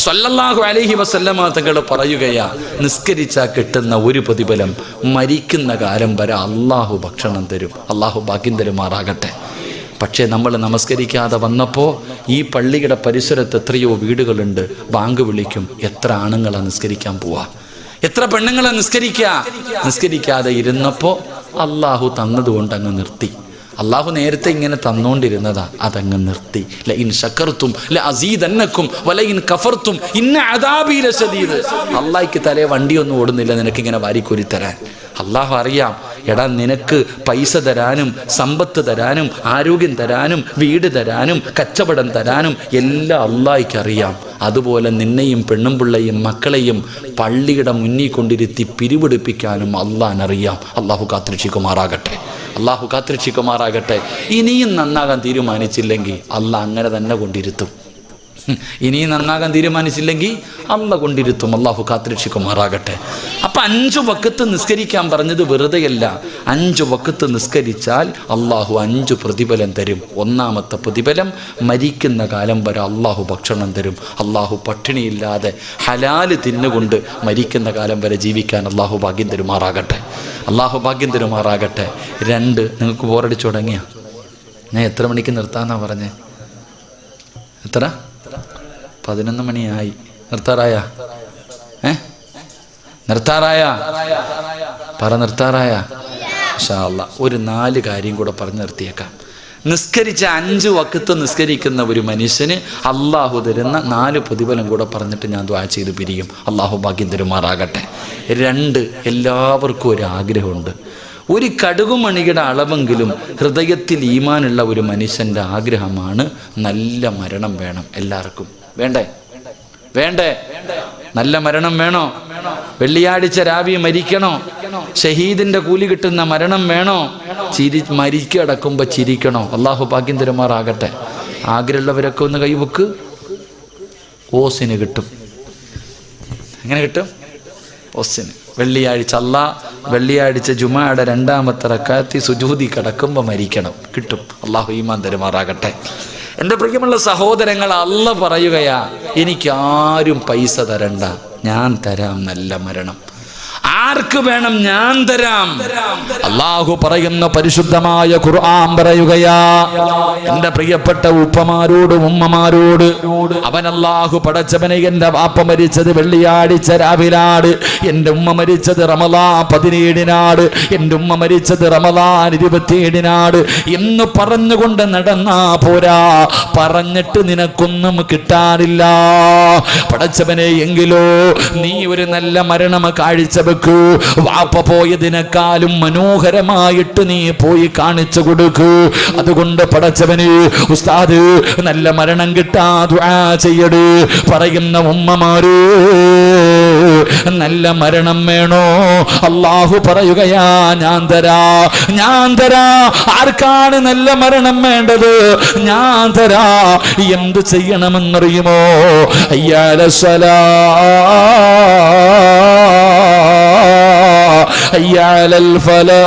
[SPEAKER 1] സ്വല്ലല്ലാഹു അലൈഹി വസല്ലമ തങ്ങൾ പറയുകയാ, നിസ്കരിച്ചാൽ കിട്ടുന്ന ഒരു പ്രതിഫലം മരിക്കുന്ന കാലം വരെ അള്ളാഹു ഭക്ഷണം തരും. അള്ളാഹു ഭാഗ്യം തരുമാറാകട്ടെ. പക്ഷേ നമ്മൾ നമസ്കരിക്കാതെ വന്നപ്പോൾ ഈ പള്ളിയുടെ പരിസരത്ത് എത്രയോ വീടുകളുണ്ട്. ബാങ്ക് വിളിക്കും. എത്ര ആണുങ്ങളാണ് നിസ്കരിക്കാൻ പോവാ? എത്ര പെണ്ണുങ്ങളെ നിസ്കരിക്കാതെ ഇരുന്നപ്പോൾ അള്ളാഹു തന്നതുകൊണ്ട് അങ്ങ് നിർത്തി. അള്ളാഹു നേരത്തെ ഇങ്ങനെ തന്നുകൊണ്ടിരുന്നതാ, അതങ്ങ് നിർത്തി. ലഇൻ ശകർതും ലഅസീദന്നകും വലഇൻ കഫർതും ഇന്ന അദാബി ലശദീദ്. അള്ളാഹിക്ക് തലേ വണ്ടിയൊന്നും ഓടുന്നില്ല നിനക്കിങ്ങനെ വാരിക്കോരി തരാൻ. അള്ളാഹു അറിയാം, എടാ നിനക്ക് പൈസ തരാനും സമ്പത്ത് തരാനും ആരോഗ്യം തരാനും വീട് തരാനും കച്ചവടം തരാനും എല്ലാം അള്ളാഹിക്ക് അറിയാം. അതുപോലെ നിന്നെയും പെണ്ണും പിള്ളയും മക്കളെയും പള്ളിയുടെ മുന്നിൽ കൊണ്ടിരുത്തി പിരിവെടുപ്പിക്കാനും അള്ളാഹിനറിയാം. അള്ളാഹു കാത്തിരക്ഷിക്കുമാറാകട്ടെ. അള്ളാഹു കാത്തിരക്ഷിക്കുമാറാകട്ടെ. ഇനിയും നന്നാകാൻ തീരുമാനിച്ചില്ലെങ്കിൽ അള്ളാഹ് അങ്ങനെ തന്നെ കൊണ്ടിരുത്തും. ഇനിയും നന്നാകാൻ തീരുമാനിച്ചില്ലെങ്കിൽ അള്ളാഹ് കൊണ്ടിരുത്തും. അള്ളാഹു കാത്തിരക്ഷിക്കുമാറാകട്ടെ. അപ്പം 5 വഖത്ത് നിസ്കരിക്കാൻ പറഞ്ഞത് വെറുതെയല്ല. 5 വഖത്ത് നിസ്കരിച്ചാൽ അള്ളാഹു 5 പ്രതിഫലം തരും. ഒന്നാമത്തെ പ്രതിഫലം, മരിക്കുന്ന കാലം വരെ അള്ളാഹു ഭക്ഷണം തരും. അള്ളാഹു പട്ടിണിയില്ലാതെ ഹലാല് തിന്നുകൊണ്ട് മരിക്കുന്ന കാലം വരെ ജീവിക്കാൻ അള്ളാഹു ഭാഗ്യം തരുമാറാകട്ടെ. അള്ളാഹു ഭാഗ്യം തരുമാറാകട്ടെ. 2, നിങ്ങൾക്ക് ബോറടിച്ചു തുടങ്ങിയ ഞാൻ എത്ര മണിക്ക് നിർത്താന്നാ പറഞ്ഞേ? എത്ര? 11 മണിയായി. നിർത്താറായ? നിർത്താറായ? പറ, നിർത്താറായ? ഇൻഷാ അല്ലാഹ് ഒരു 4 കാര്യം കൂടെ പറഞ്ഞു നിർത്തിയേക്കാം. നിസ്കരിച്ച 5 വഖത്ത് നിസ്കരിക്കുന്ന ഒരു മനുഷ്യന് അള്ളാഹു തരുന്ന 4 പ്രതിഫലം കൂടെ പറഞ്ഞിട്ട് ഞാൻ ദുആ ചെയ്ത് പിരിയും. അള്ളാഹു ഭാഗ്യം തരുമാറാകട്ടെ. 2, എല്ലാവർക്കും ഒരു ആഗ്രഹമുണ്ട്. ഒരു കടുകുമണിയുടെ അളവെങ്കിലും ഹൃദയത്തിൽ ഈമാനുള്ള ഒരു മനുഷ്യൻ്റെ ആഗ്രഹമാണ് നല്ല മരണം വേണം. എല്ലാവർക്കും വേണ്ടേ? നല്ല മരണം വേണോ? വെള്ളിയാഴ്ച രാവിലെ മരിക്കണോ? ഷഹീദിന്റെ കൂലി കിട്ടുന്ന മരണം വേണോ? മരിക്കടക്കുമ്പോൾ ചിരിക്കണോ? അള്ളാഹു ഭാഗ്യം തരുമാറാകട്ടെ. ആഗ്രഹമുള്ളവരൊക്കെ ഒന്ന് കൈവക്ക്. ഓസിന് കിട്ടും. എങ്ങനെ കിട്ടും? ഓസിന്. വെള്ളിയാഴ്ച വെള്ളിയാഴ്ച ജുമായുടെ 2ാമത്തെ റക്അത്തിൽ സുജൂദി കിടക്കുമ്പോൾ മരിക്കണം, കിട്ടും. അള്ളാഹു ഈമാൻ തരുമാറാകട്ടെ. എൻ്റെ പ്രിയമുള്ള സഹോദരങ്ങൾ, അല്ലാഹ് പറയുകയാ, എനിക്കാരും പൈസ തരണ്ട, ഞാൻ തരാം നല്ല മരണം. ആർക്ക് വേണം? ഞാൻ തരാം. അല്ലാഹു പറയുന്ന പരിശുദ്ധമായ ഖുർആൻ പറയുകയാ, എൻ്റെ പ്രിയപ്പെട്ട ഉപ്പമാരോട് ഉമ്മമാരോട്, അവൻ അല്ലാഹു പടച്ചവനെ, എൻ്റെ വാപ്പ മരിച്ചത് വെള്ളിയാഴ്ച രാവിലാണ്, എൻ്റെ ഉമ്മ മരിച്ചത് റമളാൻ 17-നാണ്, എൻ്റെ ഉമ്മ മരിച്ചത് റമളാൻ 27-നാണ് എന്ന് പറഞ്ഞുകൊണ്ട് നടന്നാ പോരാ. പറഞ്ഞിട്ട് നിനക്കൊന്നും കിട്ടാനില്ല പടച്ചവനെ. എങ്കിലോ നീ ഒരു നല്ല മരണം കാഴ്ചവെക്കൂ. വാപ്പ പോയതിനേക്കാളും മനോഹരമായിട്ട് നീ പോയി കാണിച്ചു കൊടുക്കൂ. അതുകൊണ്ട് പടച്ചവന് ഉസ്താദ് നല്ല മരണം കിട്ടാ ദുആ ചെയ്യട്. പറയുന്ന ഉമ്മമാര്, നല്ല മരണം വേണോ? അല്ലാഹു പറയുകയാ, ഞാൻ തരാ. ആർക്കാണ് നല്ല മരണം വേണ്ടത്? ഞാൻ തരാ. എന്ത് ചെയ്യണമെന്നറിയുമോ? അയ്യാലസ്സലാ അയ്യാലൽ ഫലാ.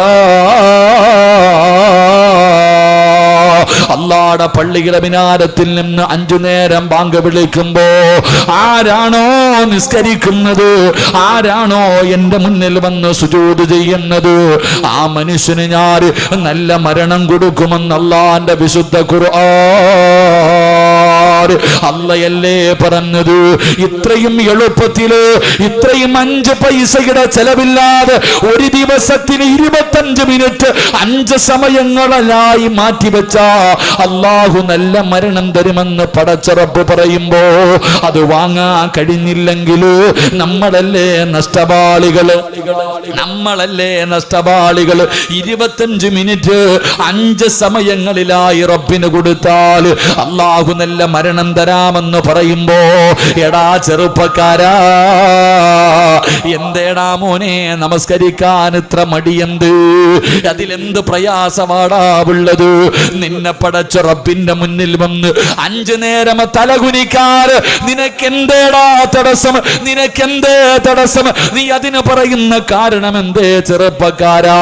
[SPEAKER 1] അല്ലാഹുവിന്റെ പള്ളിയുടെ മിനാരത്തിൽ നിന്ന് 5 നേരം ബാങ്ക് വിളിക്കുമ്പോ ആരാണോ നിസ്കരിക്കുന്നത്, ആരാണോ എന്റെ മുന്നിൽ വന്ന് സുജൂദ് ചെയ്യുന്നത്, ആ മനുഷ്യന് ഞാൻ നല്ല മരണം കൊടുക്കുമെന്ന് അല്ലാഹുവിന്റെ വിശുദ്ധ ഖുർആൻ. അല്ലയല്ലേ പറഞ്ഞത്? ഇത്രയും എളുപ്പത്തില്, ഇത്രയും 5 പൈസയുടെ ചെലവില്ലാതെ ഒരു ദിവസത്തിന് 25 മിനിറ്റ് 5 സമയങ്ങളായി മാറ്റിവെച്ച അല്ലാഹു നല്ല മരണം തരുമെന്ന് പടച്ച റബ്ബ് പറയുമ്പോ അത് വാങ്ങാൻ കഴിഞ്ഞില്ലെങ്കിൽ നമ്മളല്ലേ നഷ്ടവാളികള്? 25 മിനിറ്റ് 5 സമയങ്ങളിലായി റബ്ബിന് കൊടുത്താൽ അല്ലാഹു നല്ല മരണം തരാമെന്ന് പറയുമ്പോ, എടാ ചെറുപ്പക്കാരാ, എന്തേടാ മോനെ നമസ്കരിക്കാൻ ഇത്ര മടിയെന്ത്? അതിലെന്ത് പ്രയാസമാടാവുള്ളത്? നിന്നെ പടച്ച റബ്ബിന്റെ മുന്നിൽ വന്ന് 5 നേരം തലകുനിക്കാറ് നിനക്കെന്തേടാ തടസ്സം? തടസ്സം? നീ അതിന് പറയുന്ന കാരണം എന്തേ ചെറുപ്പക്കാരാ?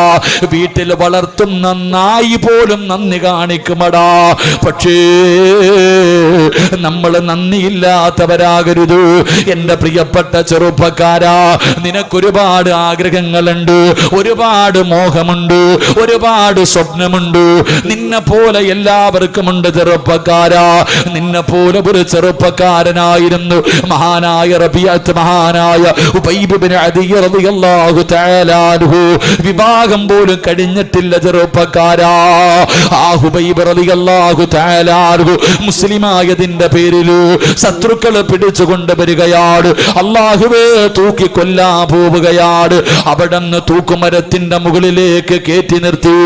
[SPEAKER 1] വീട്ടിൽ വളർത്തുന്ന നായി പോലും നന്ദി കാണിക്കുമടാ. പക്ഷേ നമ്മൾ നന്ദിയില്ലാത്തവരാകരുത്. എന്റെ പ്രിയപ്പെട്ട ചെറുപ്പക്കാരാ, നിനക്കൊരുപാട് ആഗ്രഹങ്ങളുണ്ട്, ഒരുപാട് മോഹമുണ്ട്, ഒരുപാട് സ്വപ്നമുണ്ട്. നിന്നെ പോലെ എല്ലാവർക്കുമുണ്ട് ചെറുപ്പക്കാരാ. നിന്നെ പോലെ ഒരു ചെറുപ്പക്കാരനായിരുന്നു മഹാനായ റബീഅത്ത്, മഹാനായ ഉബൈബ് ഇബ്നു അദി റളിയല്ലാഹു തആല അൻഹു. വിവാഹം പോലും കഴിഞ്ഞിട്ടില്ല ചെറുപ്പക്കാരാ. ആ ഉബൈബ് റളിയല്ലാഹു തആല അൻഹു മുസ്ലിമായതിന്റെ പേരിൽ ശത്രുക്കൾ പിടിച്ചുകൊണ്ട് വരികയാണ്. അല്ലാഹുവേ തൂക്കി കൊല്ലാൻ പോവുകയാണ്. അവിടുന്ന് തൂക്കുമരത്തിന്റെ മുകളിലേക്ക് കയറ്റി നിർത്തി.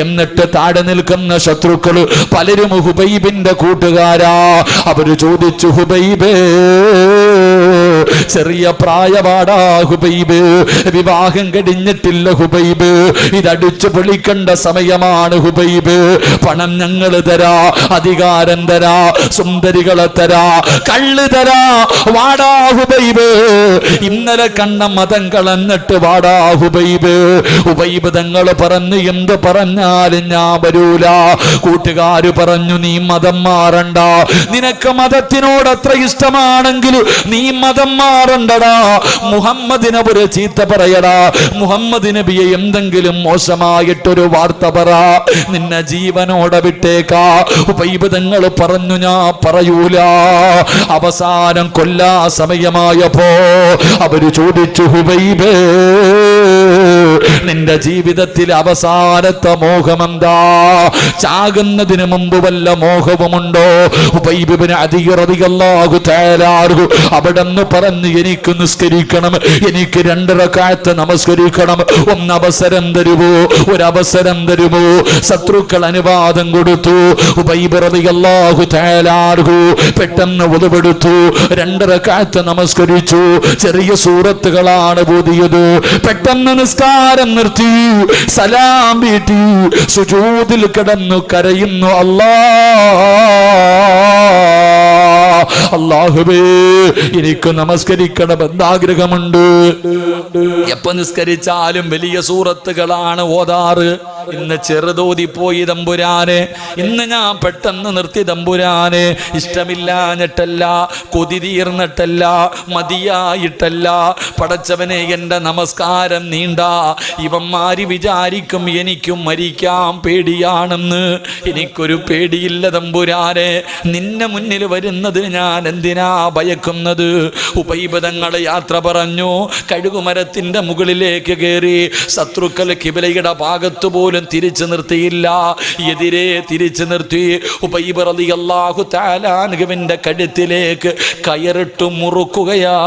[SPEAKER 1] എന്നിട്ട് താഴെ നിൽക്കുന്ന ശത്രുക്കൾ പലരും ഹുബൈബിന്റെ കൂട്ടുകാരാ. അവര് ചോദിച്ചു, ഹുബൈബേ, ചെറിയ പ്രായപാടാ ഹുബൈബ്, വിവാഹം കഴിഞ്ഞിട്ടില്ല ഹുബൈബ്, ഇതടിച്ചു പൊളിക്കേണ്ട സമയമാണ് ഹുബൈബ്. പണം ഞങ്ങൾ തരാ, അധികാരം തരാ, സുന്ദരികളെ തരാ, കള്ള് തരാ, വാടാ ഹുബൈബ്. ഇന്നലെ കണ്ട മതം കളഞ്ഞിട്ട് വാടാ ഹുബൈബ്. ഹുബൈബ് തങ്ങൾ പറഞ്ഞു, എന്ത് പറഞ്ഞാലും ഞാൻ വരൂല. കൂട്ടുകാര് പറഞ്ഞു, നീ മതം മാറണ്ട, നിനക്ക് മതത്തിനോട് അത്ര ഇഷ്ടമാണെങ്കിൽ നീ മതം മാറണ്ടടാ. മുഹമ്മദിനെ ഒരു ചീത്ത പറയടാ, മുഹമ്മദ് നബിയെ എന്തെങ്കിലും മോശമായിട്ടൊരു വാർത്ത പറ, നിന്നെ ജീവനോടെ വിട്ടേക്കാ. ഉബൈബ് തങ്ങൾ പറഞ്ഞു, ഞാൻ പറയൂല. അവസാനം കൊല്ലാ സമയമായപ്പോ അവര് ചോദിച്ചു, ഹുബൈബേ, നിന്റെ ജീവിതത്തിൽ അവസാനത്തെ മോഹമെന്താ? ചാകുന്നതിന് മുമ്പ് വല്ല മോഹവുമുണ്ടോ? ഉബൈബ് ഇബ്നു അദി റളിയല്ലാഹു തആല അൻഹു അവിടെന്ന് പറഞ്ഞു, എനിക്ക് നിസ്കരിക്കണം, എനിക്ക് 2 റക്അത്ത് നമസ്കരിക്കണം, ഒരവസരം തരുമോ? ശത്രുക്കൾ അനുവാദം കൊടുത്തു. ഉബൈബ് റളിയല്ലാഹു തആല അൻഹു പെട്ടെന്ന് wuduവെടുത്തു, 2 റക്അത്ത് നമസ്കരിച്ചു. ചെറിയ സൂറത്തുകളാണ് ഓതിയത്. പെട്ടെന്ന് നിസ്കാരം നിർത്തി, സലാം വീട്ടി, സുജൂദിൽ കിടന്നു കരയുന്നു, അല്ലാഹുവേ എനിക്ക് നമസ്കരിക്കണം എന്നാഗ്രഹമുണ്ട്. എപ്പോ നിസ്കരിച്ചാലും വലിയ സൂറത്തുകളാണ് ഓതാറ്. ഇന്ന് ചെറുതോതിപ്പോയി തമ്പുരാനെ, ഇന്ന് ഞാൻ പെട്ടെന്ന് നിർത്തി തമ്പുരാനെ. ഇഷ്ടമില്ലാഞ്ഞിട്ടല്ല, കൊതി തീർന്നിട്ടല്ല, മതിയായിട്ടല്ല. പടച്ചവനെ, എൻ്റെ നമസ്കാരം നീണ്ട. ഇവന്മാര് വിചാരിക്കും എനിക്കും മരിക്കാൻ പേടിയാണെന്ന്. എനിക്കൊരു പേടിയില്ല തമ്പുരാനെ. നിന്നെ മുന്നിൽ വരുന്നത് ഞാൻ എന്തിനാ ഭയക്കുന്നത്? ഉപൈബദങ്ങളെ യാത്ര പറഞ്ഞു, കഴുകുമരത്തിന്റെ മുകളിലേക്ക് കയറി. ശത്രുക്കൾ കിബിലയുടെ ഭാഗത്ത് പോലും തിരിച്ചു നിർത്തിയില്ല, എതിരെ തിരിച്ചു നിർത്തി. ഉബൈബ് റളിയല്ലാഹു തആല അൻഹുവിന്റെ കഴുത്തിലേക്ക് കയറിട്ട് മുറുക്കുകയാ.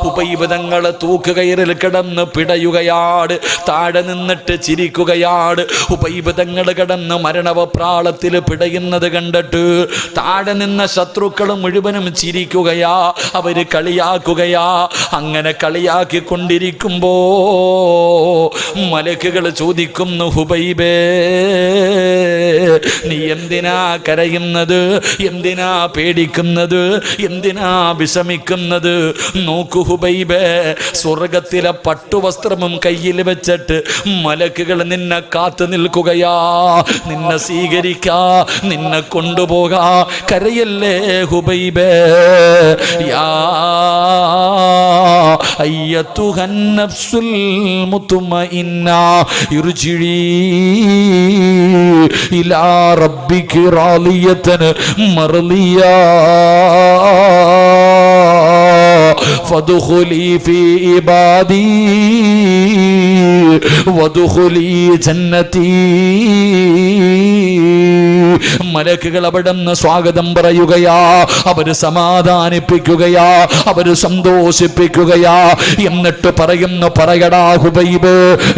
[SPEAKER 1] ഉബൈബ് തങ്ങളെ തൂക്കുകയറിൽ കിടന്ന് പിടയുകയാണ്, താഴെ നിന്നിട്ട് ചിരിക്കുകയാണ്. ഉബൈബ് തങ്ങൾ കിടന്ന് മരണവപ്രാളത്തിൽ പിടയുന്നത് കണ്ടിട്ട് താഴെ നിന്ന ശത്രുക്കൾ മുഴുവനും ചിരിക്കുകയാ, അവര് കളിയാക്കുകയാ. അങ്ങനെ കളിയാക്കിക്കൊണ്ടിരിക്കുമ്പോ മലക്കുകൾ ചോദിക്കുന്നു, ഹുബൈബേ നീ എന്തിനാ കരയുന്നത്? എന്തിനാ പേടിക്കുന്നത്? എന്തിനാ വിഷമിക്കുന്നത്? നോക്കൂ ഹുബൈബേ, സ്വർഗത്തിലെ പട്ടുവസ്ത്രവും കയ്യിൽ വെച്ചിട്ട് മലക്കുകൾ നിന്നെ കാത്തു നിൽക്കുകയാ, നിന്നെ സ്വീകരിക്കാ, നിന്നെ കൊണ്ടുപോകാ. കരയല്ലേ ഹുബൈബേ. യാ അയ്യത്തുഹൻ നഫ്സുൽ മുത്മഇന്ന ഇർജിഇ ഇലാ റബ്ബികി റാളിയതൻ മർളിയാ ഫദ്ഖുലി ഫീ ഇബാദി വദ്ഖുലി ജന്നതി. മലക്കുകൾ അവിടുന്ന് സ്വാഗതം പറയുകയാ, അവര് സമാധാനിപ്പിക്കുകയാ, അവര് സന്തോഷിപ്പിക്കുകയാ. എന്നിട്ട് പറയുന്നു, പറയടാ ഹുബൈബ്,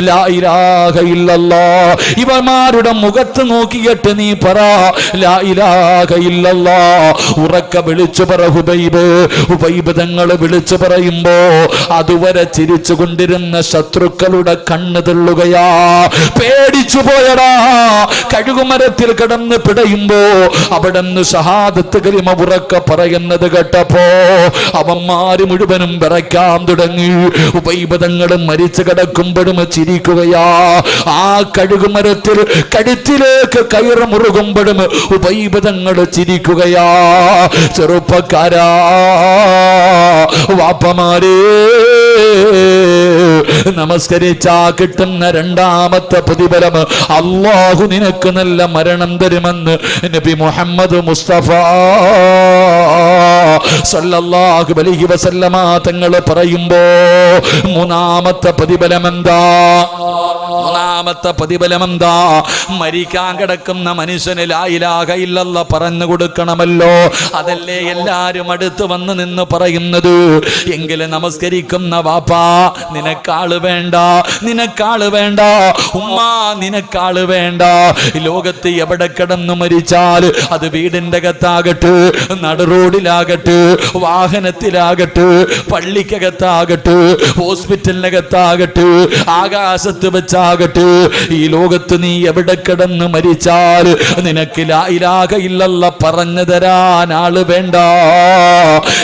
[SPEAKER 1] ലാ ഇലാഹ ഇല്ലല്ലാഹ്. ഇവന്മാരുടെ മുഖത്ത് നോക്കിയിട്ട് നീ പറ, ലാ ഇലാഹ ഇല്ലല്ലാഹ്. ഉറക്ക വിളിച്ചു പറ ഹുബൈബ്. ഹുബൈബ് തങ്ങൾ വിളിച്ചു പറയുമ്പോ അതുവരെ ചിരിച്ചു കൊണ്ടിരുന്ന ശത്രുക്കളുടെ കണ്ണ് തെള്ളുകയാ. പേടിച്ചു പോയടാ. കഴുകുമരത്തിൽ കിടന്ന് പിടയുമ്പോ അവിടുന്ന് ഷഹാദത്ത് കലിമ ഉറക്ക പറയുന്നത് കേട്ടപ്പോ അവന്മാര് മുഴുവനും വിറയ്ക്കാൻ തുടങ്ങി. ഉബൈബ് തങ്ങൾ മരിച്ചു കിടക്കുമ്പോഴും ചിരിക്കുകയാ. ആ കഴുകുമരത്തിൽ കഴുത്തിലേക്ക് കയറ് മുറുകുമ്പോഴും ഉബൈബ് തങ്ങൾ ചിരിക്കുകയാ. ചെറുപ്പക്കാരാ, വാപ്പമാരേ, നമസ്കരിച്ചാ കിട്ടുന്ന രണ്ടാമത്തെ പ്രതിഫലം അല്ലാഹു നിനക്ക് നല്ല മരണം തരുമെന്ന് നബി മുഹമ്മദ് മുസ്തഫ സല്ലല്ലാഹു അലൈഹി വസല്ലമ തങ്ങൾ പറയുമ്പോ മൂന്നാമത്തെ പ്രതിഫലം എന്താ? മൂന്നാമത്തെ പ്രതിഫലം എന്താ? മരിക്കാൻ കിടക്കുന്ന മനുഷ്യന് ലാ ഇലാഹ ഇല്ലല്ലാഹ് പറഞ്ഞു കൊടുക്കണമല്ലോ. അതല്ലേ എല്ലാരും അടുത്ത് വന്ന് നിന്ന് പറയുന്നത്. എങ്കിലും നമസ്കരിക്കുന്ന വാപ്പാ, നിനക്കാള് വേണ്ട, നിനക്കാള് വേണ്ട. ഉമ്മ, നിനക്കാള് വേണ്ട. ലോകത്ത് എവിടെ കിടന്നു മരിച്ചാൽ, അത് വീടിന്റെ അകത്താകട്ടെ, നടുറോഡിലാകട്ടെ, വാഹനത്തിലാകട്ടെ, പള്ളിക്കകത്താകട്ടെ, ഹോസ്പിറ്റലിനകത്താകട്ടെ, ആകാശത്ത് വെച്ചാകട്ടെ, ഈ ലോകത്ത് നീ എവിടെ കിടന്ന് മരിച്ചാൽ നിനക്ക് ലാ ഇലാഹ ഇല്ലല്ലാഹ് പറഞ്ഞു തരാൻ ആള് വേണ്ട.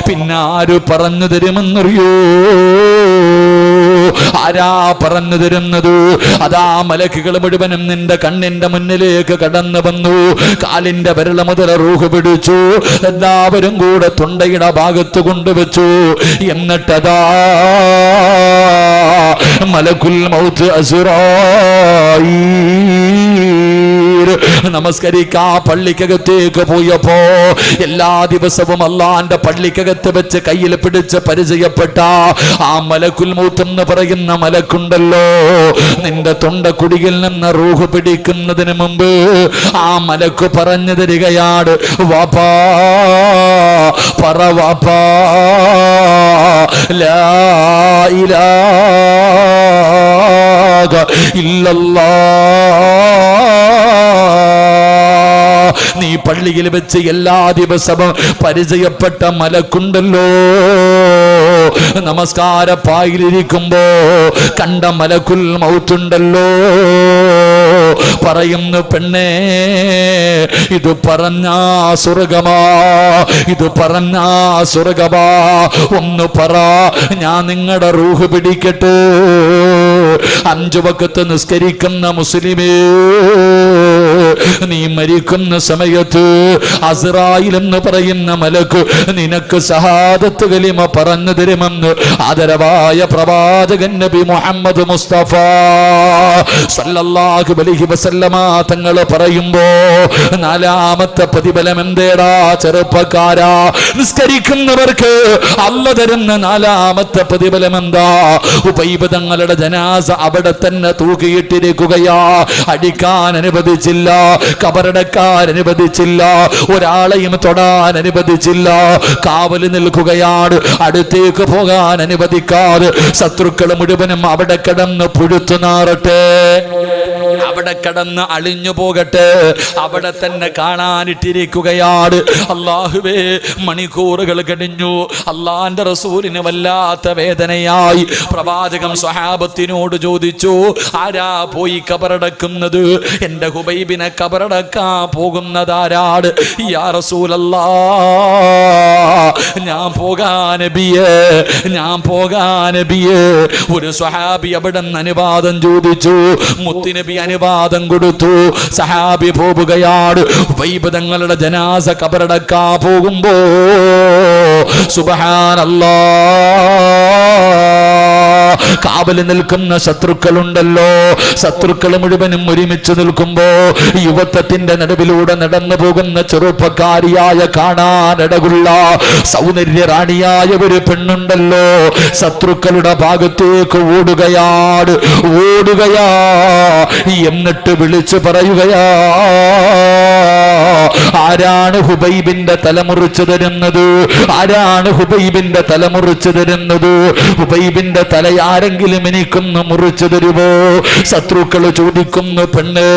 [SPEAKER 1] പിന്നെ ആര് പറഞ്ഞു തരുമെന്നറിയോ? ആരാ പറഞ്ഞു തരുന്നത്? അതാ മലക്കുകൾ മുഴുവനും നിന്റെ കണ്ണിന്റെ മുന്നിലേക്ക് കടന്നു വന്നു. കാലിന്റെ വിരൽ മുതൽ റൂഹ് പിടിച്ചു. എല്ലാവരും കൂടെ തൊണ്ടയുടെ ഭാഗത്ത് കൊണ്ടുവച്ചു. എന്നിട്ടതാ മലക്കുൽ മൗത്ത് അസ്റായീൽ നമസ്കരിക്കാ പള്ളിക്കകത്തേക്ക് പോയപ്പോ എല്ലാ ദിവസവും അള്ളാന്റെ പള്ളിക്കകത്ത് വെച്ച് കയ്യിൽ പിടിച്ച് പരിചയപ്പെട്ട ആ മലക്കുൽ മൗത്ത് എന്ന് പറയുന്ന മലക്കുണ്ടല്ലോ, നിന്റെ തൊണ്ടക്കുടിയിൽ നിന്ന് റൂഹ് പിടിക്കുന്നതിന് മുമ്പ് ആ മലക്ക് പറഞ്ഞു തരികയാണ്, വാപ്പാ പറ വാപ്പാ ലാ ഇലാഹ ഇല്ലല്ലാഹ്. നീ പള്ളിയിൽ വെച്ച് എല്ലാ ദിവസവും പരിചയപ്പെട്ട മലക്കുണ്ടല്ലോ, നമസ്കാര പായിലിരിക്കുമ്പോ കണ്ട മലക്കുൽ മൗത്തുണ്ടല്ലോ, പറയുന്നു, പെണ്ണേ ഇത് പറഞ്ഞാ സ്വർഗമാ, ഇത് പറഞ്ഞാ സ്വർഗമാ. ഒന്ന് പറ, ഞാൻ നിങ്ങളുടെ റൂഹ് പിടിക്കട്ടെ. 5 വഖത്ത് നിസ്കരിക്കുന്ന മുസ്ലിമേ, നീ മരിക്കുന്ന സമയത്ത് അസ്റായിൽ എന്ന് പറയുന്ന മലക്ക് നിനക്ക് ഷഹാദത്ത് കലിമ പറഞ്ഞു തരുമെന്ന് ആദരവായ പ്രവാചകൻ നബി മുഹമ്മദ് മുസ്തഫ സല്ലല്ലാഹു അലൈഹി വസല്ലമ തങ്ങൾ പറയുമ്പോ 4ാമത്തെ പ്രതിഫലം എന്തേടാ ചെറുപ്പക്കാരാ? നിസ്കരിക്കുന്നവർക്ക് അല്ലാഹു തരുന്ന 4ാമത്തെ പ്രതിഫലം എന്താ? ഉബൈബ് തങ്ങളുടെ ജനാസ അവിടെ തന്നെ തൂക്കിയിട്ടിരിക്കുകയാ. അടിക്കാൻ അനുവദിച്ചില്ല, കബറടക്കാൻ അനുവദിച്ചില്ല, ഒരാളെയും തൊടാൻ അനുവദിച്ചില്ല. കാവൽ നിൽക്കുകയാണ്, അടുത്തേക്ക് പോകാൻ അനുവദിക്കാതെ. ശത്രുക്കൾ മുഴുവനും അവിടെ കിടന്ന് പുഴുത്തു നാറട്ടെ, അവിടെ കിടന്ന് അളിഞ്ഞു പോകട്ടെ, അവിടെ തന്നെ കാണാനിട്ടിരിക്കുകയാണ്. അല്ലാഹുവേ, മണിക്കൂറുകൾ കഴിഞ്ഞു. അള്ളാന്റെ റസൂലിന് വല്ലാത്ത വേദനയായി. പ്രവാചകൻ സ്വഹാബത്തിനോട് ചോദിച്ചു, ആരാ പോയി കബറടക്കുന്നത്? എന്റെ ഹുബൈബിനെ കബറടക്കാൻ പോകുന്നതാരാണ്? യാ റസൂലല്ലാഹ്, ഞാൻ പോകാൻ നബിയേ, ഞാൻ പോകാൻ നബിയേ. ഒരു സ്വഹാബി അവിടെ അനുവാദം ചോദിച്ചു. മുത്തുനബി അനുവാദം കൊടുത്തു. സഹാബി പോവുകയാണ്. ഹുബൈബ് തങ്ങളുടെ ജനാസ കബറടക്കാൻ പോകുമ്പോ സുബ്ഹാനല്ലാഹ്, കാവല് നിൽക്കുന്ന ശത്രുക്കളുണ്ടല്ലോ, ശത്രുക്കൾ മുഴുവനും ഒരുമിച്ച് നിൽക്കുമ്പോ യുവത്വത്തിന്റെ നടുവിലൂടെ നടന്നു പോകുന്ന ചെറുപ്പക്കാരിയായ കാണാനിടകുള്ള സൗന്ദര്യ റാണിയായ ഒരു പെണ്ണുണ്ടല്ലോ, ശത്രുക്കളുടെ ഭാഗത്തേക്ക് ഓടുകയാണ്, ഓടുകയാ. എന്നിട്ട് വിളിച്ചു പറയുകയാ, ആരാണ് ഹുബൈബിന്റെ തലമുറിച്ചു തരുന്നത്? ആരാണ് ഹുബൈബിന്റെ തലമുറിച്ചു തരുന്നത്? ഹുബൈബിന്റെ തല ആരെങ്കിലും എനിക്കൊന്ന് മുറിച്ചു തരുമോ? ശത്രുക്കൾ ചോദിക്കുന്നു, പെണ്ണ്,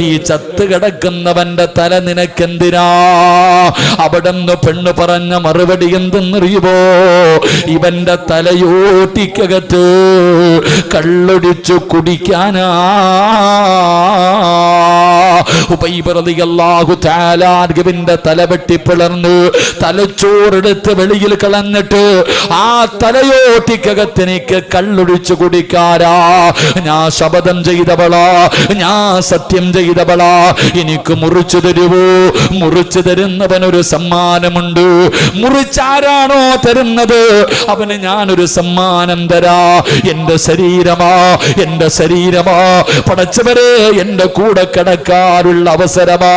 [SPEAKER 1] ഈ ചത്ത് കിടക്കുന്നവന്റെ തല നിനക്കെന്തിനാ? അവിടെന്ന് പെണ്ണ് പറഞ്ഞ മറുപടി എന്തെന്നറിയുമോ? ഇവന്റെ തലയോട്ടിക്കകത്ത് കള്ളൊടിച്ചു കുടിക്കാനാ. ഉബൈബ് റളിയല്ലാഹു തആല അൻഹുവിന്റെ തല വെട്ടിപ്പിളർന്ന് തലച്ചോറെടുത്ത് വെളിയിൽ കളഞ്ഞിട്ട് ആ തലയോട്ടിക്കകത്ത് എനിക്ക് കള്ളൊഴിച്ചു കുടിക്കാരാ. ഞാൻ ശപഥം ചെയ്തവളാ, ഞാൻ സത്യം ചെയ്തവളാ. എനിക്ക് മുറിച്ചു തരുവോ? മുറിച്ചു തരുന്നവനൊരു സമ്മാനമുണ്ട്. മുറിച്ചാരാണോ തരുന്നത് അവന് ഞാനൊരു സമ്മാനം തരാ. എന്റെ ശരീരമാ, എന്റെ ശരീരമാ. പടച്ചവരെ, എന്റെ കൂടെ കിടക്കാറുള്ള അവസരമാ.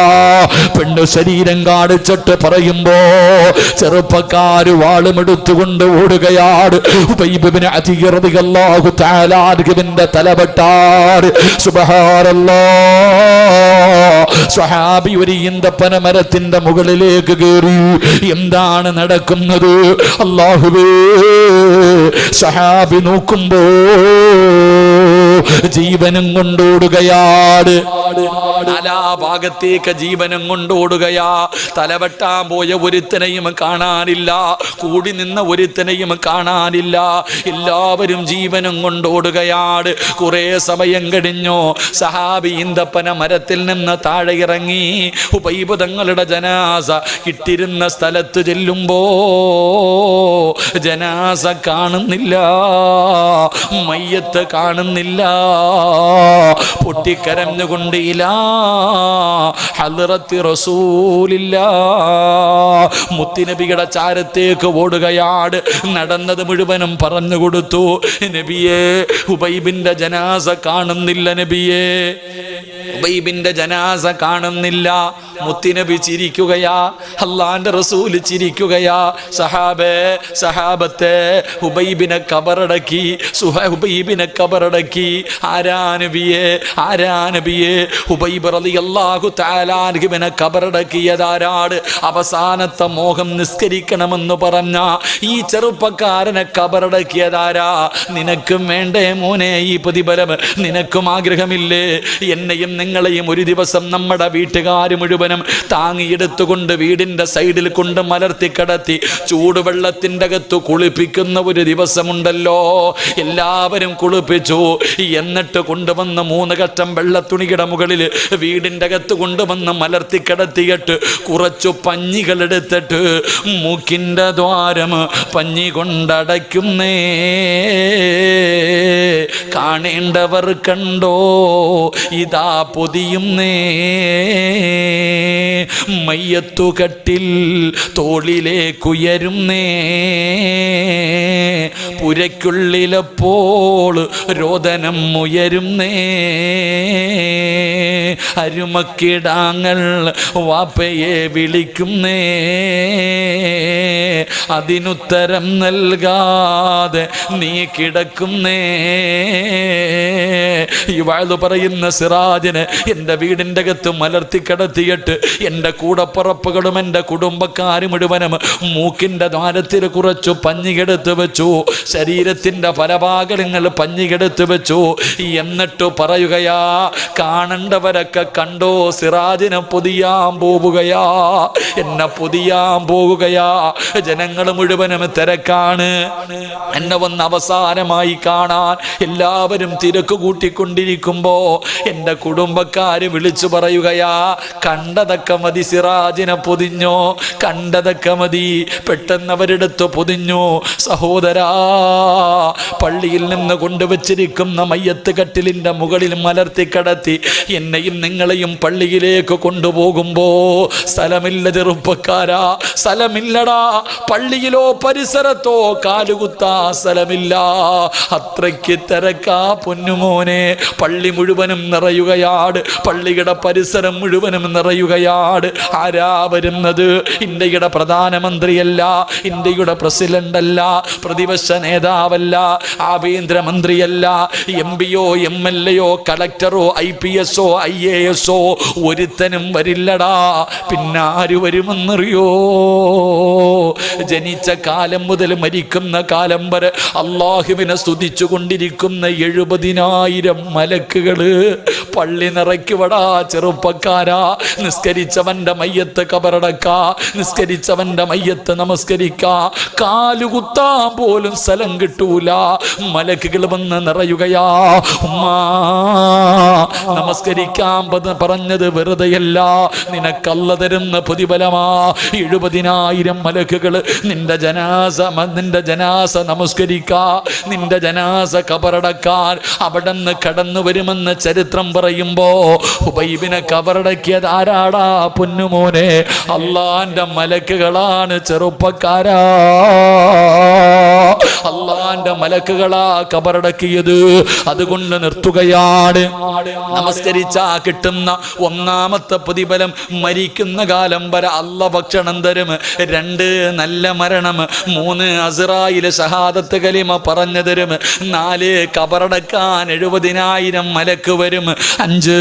[SPEAKER 1] പെണ്ണ് ശരീരം കാണിച്ചിട്ട് പറയുമ്പോ ചെറുപ്പക്കാര് വാളുമെടുത്തുകൊണ്ട് ഓടുകയാണ്. ഉബൈബ് ഇബ്നു അദീ റളിയല്ലാഹു തആല അൻഹുവിന്റെ തലവെട്ടാറ്. സുബ്ഹാനല്ലാഹ്, സ്വഹാബി ഒരു ഈന്തപ്പന മരത്തിന്റെ മുകളിലേക്ക് കയറി. എന്താണ് നടക്കുന്നത്? അല്ലാഹുവേ, സ്വഹാബി നോക്കുമ്പോ ജീവനും കൊണ്ടോടുകയാണ്. നാലാ ഭാഗത്തേക്ക് ജീവനും കൊണ്ടോടുകയാ. തലവെട്ടാൻ പോയ ഒരുത്തനെയും കാണാനില്ല, കൂടി നിന്ന ഒരുത്തനെയും കാണാനില്ല. എല്ലാവരും ജീവനും കൊണ്ടോടുകയാണ്. കുറെ സമയം കഴിഞ്ഞു. സഹാബി ഈന്തപ്പന മരത്തിൽ നിന്ന് താഴെ ഇറങ്ങി ഉബൈബ് തങ്ങളുടെ ജനാസ ഇട്ടിരുന്ന സ്ഥലത്ത് ചെല്ലുമ്പോ ജനാസ കാണുന്നില്ല, മയ്യത്ത് കാണുന്നില്ല. പൊട്ടിക്കരഞ്ഞുകൊണ്ട് ഇലാ ഹദ്റത്തി റസൂലില്ലാഹ്, മുത്തുനബിയുടെ ചാരത്തേക്ക് ഓടുകയാണ്. നടന്നത് മുഴുവനും പറഞ്ഞു കൊടുത്തു. നബിയേ, ഉബൈബിന്റെ ജനാസ കാണുന്നില്ല. നബിയേ, ഉബൈബിന്റെ ജനാസ കാണുന്നില്ല. മുത്തുനബി ചിരിക്കുകയാ, അല്ലാഹുവിന്റെ റസൂൽ ചിരിക്കുകയാ. സഹാബേ, സഹാബത്തെ, ഹുബൈബിനെ കബറടക്കി, ഹുബൈബിനെ കബറടക്കി. ആരാ നബിയേ, ആരാ നബിയേ? ഹുബൈബ് റളിയല്ലാഹു തആല അൻഹുവിനെ കബറടക്കിയതാരാണ്? അവസാനത്തെ മോഹം നിസ്കരിക്കണമെന്ന് പറഞ്ഞ ഈ ചെറുപ്പക്കാരനെ കബറടക്കിയതാരാ? നിനക്കും വേണ്ടേ മോനെ ഈ പ്രതിഫലം? നിനക്കും ആഗ്രഹമില്ലേ? എന്നെയും നിങ്ങളെയും ഒരു ദിവസം നമ്മുടെ വീട്ടുകാർ മുഴുവനും താങ്ങിയെടുത്തുകൊണ്ട് വീടിന്റെ സൈഡിൽ കൊണ്ട് മലർത്തി കിടത്തി ചൂടുവെള്ളത്തിൻ്റെ അകത്ത് കുളിപ്പിക്കുന്ന ഒരു ദിവസമുണ്ടല്ലോ. എല്ലാവരും കുളിപ്പിച്ചു. എന്നിട്ട് കൊണ്ടുവന്ന് 3 കഷ്ടം വെള്ളത്തുണിയുടെ മുകളിൽ വീടിൻ്റെ അകത്ത് കൊണ്ടുവന്ന് മലർത്തി കിടത്തിയിട്ട് കുറച്ചു പഞ്ഞികളെടുത്തിട്ട് മൂക്കിൻ്റെ ദ്വാരം പഞ്ഞി കൊണ്ടടയ്ക്കുന്നേ. കാണേണ്ടവർ കണ്ടോ ഇതാ പൊതിയുന്നേ. മയ്യത്തുകട്ടിൽ തോളിലേക്കുയരുന്നേ. പുരയ്ക്കുള്ളിലപ്പോൾ രോദനം ഉയരുന്നേ. അരുമക്കിടാങ്ങൾ വാപ്പയെ വിളിക്കുന്നേ. അതിനുത്തരം നൽകാതെ നീ കിടക്കുന്നേ. ഈ വാഴ്ന്നു പറയുന്ന സിറാജിനെ എൻ്റെ വീടിൻ്റെ അകത്ത് മലർത്തി കിടത്തിയിട്ട് എൻ്റെ കൂടപ്പുറപ്പുകളും എൻ്റെ കുടുംബക്കാരും മുഴുവനും മൂക്കിൻ്റെ ദ്വാരത്തിൽ കുറച്ചു പഞ്ഞികെടുത്ത് വെച്ചു. ശരീരത്തിൻ്റെ പല ഭാഗങ്ങൾ പഞ്ഞികെടുത്ത് വെച്ചു. എന്നിട്ട് പറയുകയാ, കാണേണ്ടവരൊക്കെ കണ്ടോ സിറാജിനെ പൊതിയാൻ പോവുകയാ, എന്നെ പൊതിയാൻ പോവുകയാ. ജനങ്ങൾ മുഴുവനും തിരക്കാണ്. എന്നെ വന്ന് അവസാനമായി കാണാൻ എല്ലാവരും തിരക്ക് കൂട്ടിക്കൊണ്ടിരിക്കുമ്പോ എൻ്റെ കുടുംബക്കാര് വിളിച്ചു പറയുകയാ, കണ്ടതൊക്കെ മതി, സിറാജിനെ പൊതിഞ്ഞോ, കണ്ടതൊക്കെ മതി. പെട്ടെന്ന് അവരെടുത്ത് പൊതിഞ്ഞു. സഹോദരാ, പള്ളിയിൽ നിന്ന് കൊണ്ടുവച്ചിരിക്കുന്ന മയ്യത്ത് കട്ടിലിൻ്റെ മുകളിൽ മലർത്തി കിടത്തി എന്നെയും നിങ്ങളെയും പള്ളിയിലേക്ക് കൊണ്ടുപോകുമ്പോ സ്ഥലമില്ല ചെറുപ്പക്കാരാ, സ്ഥലമില്ലടാ. പള്ളിയിലോ പരിസരത്തോ കാലുകുത്താ സ്ഥലമില്ല. അത്രയ്ക്ക് തിരക്കാ പൊന്നുമോനെ. പള്ളി മുഴുവനും നിറയുകയാണ്, പള്ളിയുടെ പരിസരം മുഴുവനും നിറയുകയാണ്. ആരാ വരുന്നത്? ഇന്ത്യയുടെ പ്രധാനമന്ത്രിയല്ല, ഇന്ത്യയുടെ പ്രസിഡന്റ് അല്ല, പ്രതിപക്ഷ നേതാവല്ല, ആഭ്യന്തരമന്ത്രിയല്ല, MP-യോ MLA-യോ കളക്ടറോ IPS IAS ഒരുത്തനും വരില്ലടാ. പിന്നെ ആര് വരുമെന്നറിയോ? ജനിച്ച കാലം മുതൽ മരിക്കുന്ന കാലം വരെ അള്ളാഹുവിനെ സ്തുതിച്ചു കൊണ്ടിരിക്കുന്ന 70,000 മലക്കുകള് പള്ളി നിറയ്ക്കുവടാ ചെറുപ്പക്കാരാ. നിസ്കരിച്ചവന്റെ മയ്യത്ത് കബറടക്ക, നിസ്കരിച്ചവന്റെ മയ്യത്ത് നമസ്കരിക്ക. കാലുകുത്താൻ പോലും സ്ഥലം കിട്ടൂല. മലക്കുകൾ വന്ന് നിറയുകയാ. ഉമ്മാ, നമസ്കരിക്കാൻ പറഞ്ഞത് വെറുതെയല്ല, നിനക്കല്ല തരുന്ന പ്രതിഫലമാ. 70,000 മലക്കുകൾ നിന്റെ ജനാസ നമസ്കരിക്കാ, നിന്റെ ജനാസ കബറടക്കാൻ അവിടെ നിന്ന് കടന്നു വരുമെന്ന് ചരിത്രം പറയുമ്പോ ഹുബൈബിനെ കബറടക്കിയത് ആരാടാ പൊന്നുമോനെ? അള്ളാന്റെ മലക്കുകളാണ് ചെറുപ്പക്കാരാ. അള്ളാന്റെ മലക്കുകളാ കബറടക്കിയത്. അതുകൊണ്ട് നിർത്തുകയാണ്. നമസ്കരിച്ചാ കിട്ടുന്ന 1ാമത്തെ പ്രതിഫലം മരിക്കുന്ന കാലം വരെ അല്ല ഭക്ഷണം തരും. 2 നല്ല മരണം, 3 അസ്റായിൽ ഷഹാദത്ത് കലിമ പറഞ്ഞു തരും, 4 കബറടക്കാൻ 70,000 മലക്ക് വരും, 5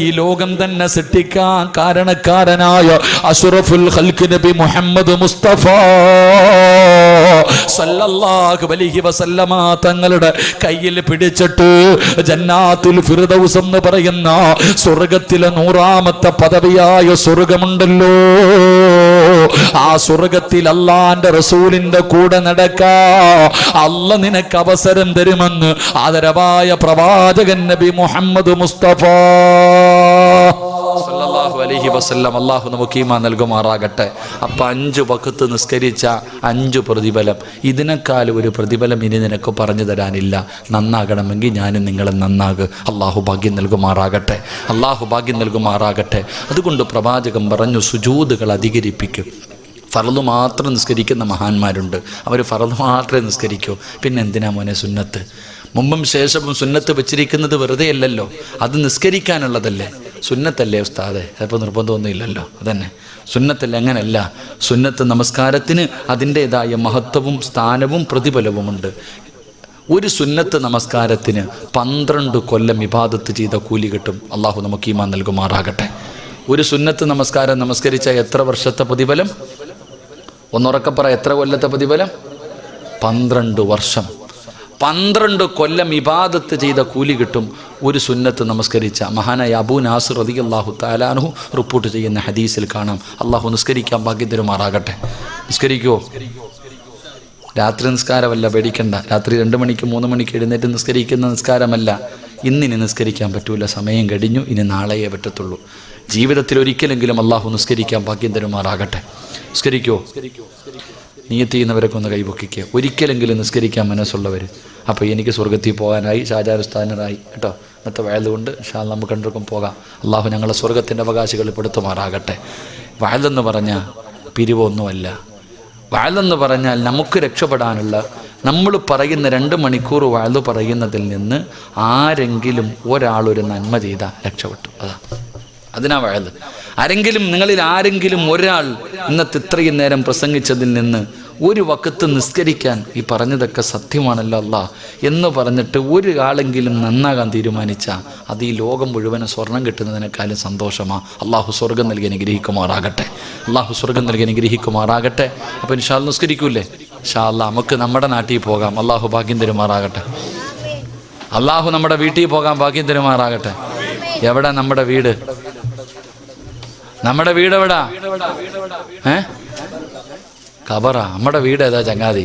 [SPEAKER 1] ഈ ലോകം തന്നെ സൃഷ്ടിക്കാൻ കാരണക്കാരനായ അഷ്റഫുൽ ഖൽഖ് നബി മുഹമ്മദ് മുസ്തഫ സല്ലല്ലാഹു അലൈഹി വസല്ലമ തങ്ങളുടെ കയ്യിൽ പിടിച്ചിട്ട് ജന്നാത്തുൽ ഫിർദൗസ് എന്ന് പറയുന്ന സ്വർഗ്ഗത്തിലെ 100ാമത്തെ പദവിയായ സ്വർഗ്ഗമുണ്ടല്ലോ, ആ സ്വർഗ്ഗത്തിൽ അല്ലാഹുവിന്റെ റസൂലിന്റെ കൂടെ നടക്കാ അല്ല നിനക്ക് അവസരം തരുമെന്ന് ആദരവായ പ്രവാചകൻ നബി മുഹമ്മദ് മുസ്തഫ സല്ലല്ലാഹു അലൈഹി വസല്ലം അല്ലാഹു നമുക്ക് ഈമാൻ നൽകുമാറാകട്ടെ. അപ്പം 5 വഖത്ത് നിസ്കരിച്ച 5 പ്രതിഫലം, ഇതിനേക്കാൾ ഒരു പ്രതിഫലം ഇനി നിനക്ക് പറഞ്ഞു തരാനില്ല. നന്നാകണമെങ്കിൽ ഞാനും നിങ്ങളും നന്നാകുക. അള്ളാഹു ഭാഗ്യം നൽകുമാറാകട്ടെ, അള്ളാഹു ഭാഗ്യം നൽകുമാറാകട്ടെ. അതുകൊണ്ട് പ്രവാചകൻ പറഞ്ഞു, സുജൂദുകൾ അധികരിപ്പിക്കും. ഫർള് മാത്രം നിസ്കരിക്കുന്ന മഹാന്മാരുണ്ട്, അവർ ഫർള് മാത്രമേ നിസ്കരിക്കൂ. പിന്നെ എന്തിനാ മോനെ സുന്നത്ത്? മുമ്പും ശേഷവും സുന്നത്ത് വെച്ചിരിക്കുന്നത് വെറുതെ അല്ലല്ലോ, അത് നിസ്കരിക്കാനുള്ളതല്ലേ. സുന്നത്തല്ലേ ഉസ്താദെ? ചിലപ്പോൾ നിർബന്ധമൊന്നുമില്ലല്ലോ, അതന്നെ സുന്നത്തല്ലേ? അങ്ങനല്ല. സുന്നത്ത് നമസ്കാരത്തിന് അതിൻ്റേതായ മഹത്വവും സ്ഥാനവും പ്രതിഫലവുമുണ്ട്. ഒരു സുന്നത്ത് നമസ്കാരത്തിന് 12 കൊല്ലം ഇബാദത്ത് ചെയ്ത കൂലി കിട്ടും. അള്ളാഹു നമുക്ക് ഈമാൻ നൽകുമാറാകട്ടെ. ഒരു സുന്നത്ത് നമസ്കാരം നമസ്കരിച്ച എത്ര വർഷത്തെ പ്രതിഫലം? ഒന്നുറക്കെ പറ, എത്ര കൊല്ലത്തെ പ്രതിഫലം? 12 വർഷം. 12 കൊല്ലം ഇബാദത്ത് ചെയ്ത കൂലി കിട്ടും ഒരു സുന്നത്ത് നമസ്കരിച്ച. മഹാനായ അബൂ നാസിർ റളിയല്ലാഹു തആല അൻഹു റിപ്പോർട്ട് ചെയ്യുന്ന ഹദീസിൽ കാണാം. അള്ളാഹു നിസ്കരിക്കാൻ ഭാഗ്യം തരുമാറാകട്ടെ. നിസ്കരിക്കുമോ? രാത്രി നിസ്കാരമല്ല, പേടിക്കണ്ട. രാത്രി 2 മണിക്ക് 3 മണിക്ക് എഴുന്നേറ്റ് നിസ്കരിക്കുന്ന നിസ്കാരമല്ല. ഇന്നിനി നിസ്കരിക്കാൻ പറ്റൂല, സമയം കഴിഞ്ഞു, ഇനി നാളെയേ പറ്റത്തുള്ളൂ. ജീവിതത്തിൽ ഒരിക്കലെങ്കിലും അള്ളാഹു നിസ്കരിക്കാൻ ഭാഗ്യം തരുമാറാകട്ടെ. നിസ്കരിക്കോ? നിയത്ത് ചെയ്യുന്നവരൊക്കെ ഒന്ന് കൈപൊക്കിക്കുക. ഒരിക്കലെങ്കിലും നിസ്കരിക്കാൻ മനസ്സുള്ളവർ. അപ്പോൾ എനിക്ക് സ്വർഗത്തിൽ പോകാനായി, ഷാജാറുസ്ഥാനറായി കേട്ടോ. ഇന്നത്തെ വയലുകൊണ്ട് നമുക്ക് രണ്ടുപേർക്കും പോകാം. അള്ളാഹു ഞങ്ങളെ സ്വർഗത്തിൻ്റെ അവകാശികൾ പെടുത്തുമാറാകട്ടെ. വയലെന്ന് പറഞ്ഞാൽ പിരിവൊന്നുമല്ല. വയലെന്ന് പറഞ്ഞാൽ നമുക്ക് രക്ഷപ്പെടാനുള്ള, നമ്മൾ പറയുന്ന 2 മണിക്കൂർ വയല് പറയുന്നതിൽ നിന്ന് ആരെങ്കിലും ഒരാളൊരു നന്മ ചെയ്താൽ രക്ഷപ്പെട്ടു. അതിനാ വയല്. ആരെങ്കിലും, നിങ്ങളിൽ ആരെങ്കിലും ഒരാൾ ഇന്നത്തെ ഇത്രയും നേരം പ്രസംഗിച്ചതിൽ നിന്ന് ഒരു വക്കത്ത് നിസ്കരിക്കാൻ, ഈ പറഞ്ഞതൊക്കെ സത്യമാണല്ലോ അല്ലാ എന്ന് പറഞ്ഞിട്ട് ഒരാളെങ്കിലും നന്നാകാൻ തീരുമാനിച്ചാൽ അത് ഈ ലോകം മുഴുവനും സ്വർണം കിട്ടുന്നതിനേക്കാളും സന്തോഷമാണ്. അള്ളാഹു സ്വർഗം നൽകി അനുഗ്രഹിക്കുമാറാകട്ടെ. അള്ളാഹു സ്വർഗം നൽകി അനുഗ്രഹിക്കുമാറാകട്ടെ. അപ്പോൾ ഇൻഷാ അല്ലാഹ് നിസ്കരിക്കൂലേ? ഇൻഷാ അല്ലാഹ് നമുക്ക് നമ്മുടെ നാട്ടിൽ പോകാം. അള്ളാഹു ഭാഗ്യം തരുമാറാകട്ടെ. അള്ളാഹു നമ്മുടെ വീട്ടിൽ പോകാൻ ഭാഗ്യം തരുമാറാകട്ടെ. എവിടെ നമ്മുടെ വീട്? നമ്മുടെ വീട് എവിടാ? ഖബറ. നമ്മുടെ വീട് ഏതാ ചങ്ങാതി?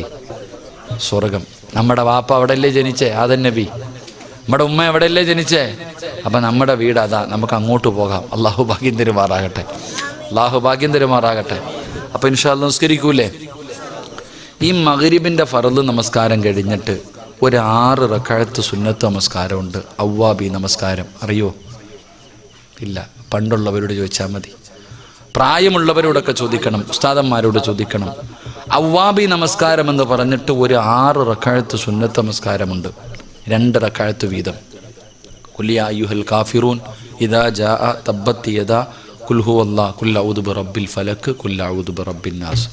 [SPEAKER 1] സ്വർഗം. നമ്മുടെ വാപ്പ അവിടെയല്ലേ ജനിച്ചേ? ആദം നബി. നമ്മുടെ ഉമ്മ എവിടെയല്ലേ ജനിച്ചേ? അപ്പം നമ്മുടെ വീട് അതാ. നമുക്ക് അങ്ങോട്ട് പോകാം. അള്ളാഹു ഭാഗ്യം തരുമാറാകട്ടെ. അള്ളാഹു ഭാഗ്യം തരുമാറാകട്ടെ. അപ്പം ഇൻഷാ അല്ലാഹ് നിസ്കരിക്കൂലേ? ഈ മഗ്രിബിൻ്റെ ഫർള് നമസ്കാരം കഴിഞ്ഞിട്ട് ഒരു 6 റക്അത്ത് സുന്നത്ത് നമസ്കാരമുണ്ട്. അവ്വാബി നമസ്കാരം. അറിയോ? ഇല്ല. പണ്ടുള്ളവരോട് ചോദിച്ചാൽ മതി. പ്രായമുള്ളവരോടൊക്കെ ചോദിക്കണം, ഉസ്താദന്മാരോട് ചോദിക്കണം. അവ്വാബി നമസ്കാരം എന്ന് പറഞ്ഞിട്ട് ഒരു 6 റക്അത്ത് സുന്നത്ത് നമസ്കാരമുണ്ട്. 2 റക്അത്ത് വീതം. ഖുൽ യാ അയ്യുഹൽ കാഫിറൂൻ ഇദാ ജാഅ തബ്ബത് യദാ ഖുൽ ഹുവല്ലാഹ് ഖുൽ അഊദു ബിറബ്ബിൽ ഫലക് ഖുൽ അഊദു ബിറബ്ബിൻ നാസ്.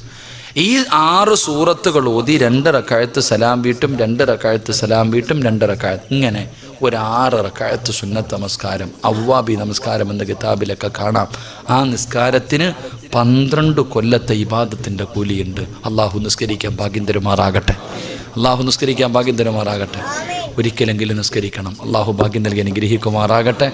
[SPEAKER 1] ഈ 6 സൂറത്തുകൾ ഓതി 2 റക്അത്ത് സലാം വീട്ടും, 2 റക്അത്ത് സലാം വീട്ടും, 2 റക്അത്ത്, ഇങ്ങനെ ഒരു 6 റക്അത്ത് സുന്നത്ത് നമസ്കാരം, അവ്വാബി നമസ്കാരം എന്ന കിതാബിലൊക്കെ കാണാം. ആ നിസ്കാരത്തിന് 12 കൊല്ലത്തെ ഇബാദത്തിൻ്റെ കൂലിയുണ്ട്. അള്ളാഹു നിസ്കരിക്കാൻ ഭാഗ്യം തരുമാറാകട്ടെ. അള്ളാഹു നിസ്കരിക്കാൻ ഭാഗ്യം തരുമാറാകട്ടെ. ഒരിക്കലെങ്കിലും നിസ്കരിക്കണം. അള്ളാഹു ഭാഗ്യം നൽകി അനുഗ്രഹിക്കുമാറാകട്ടെ.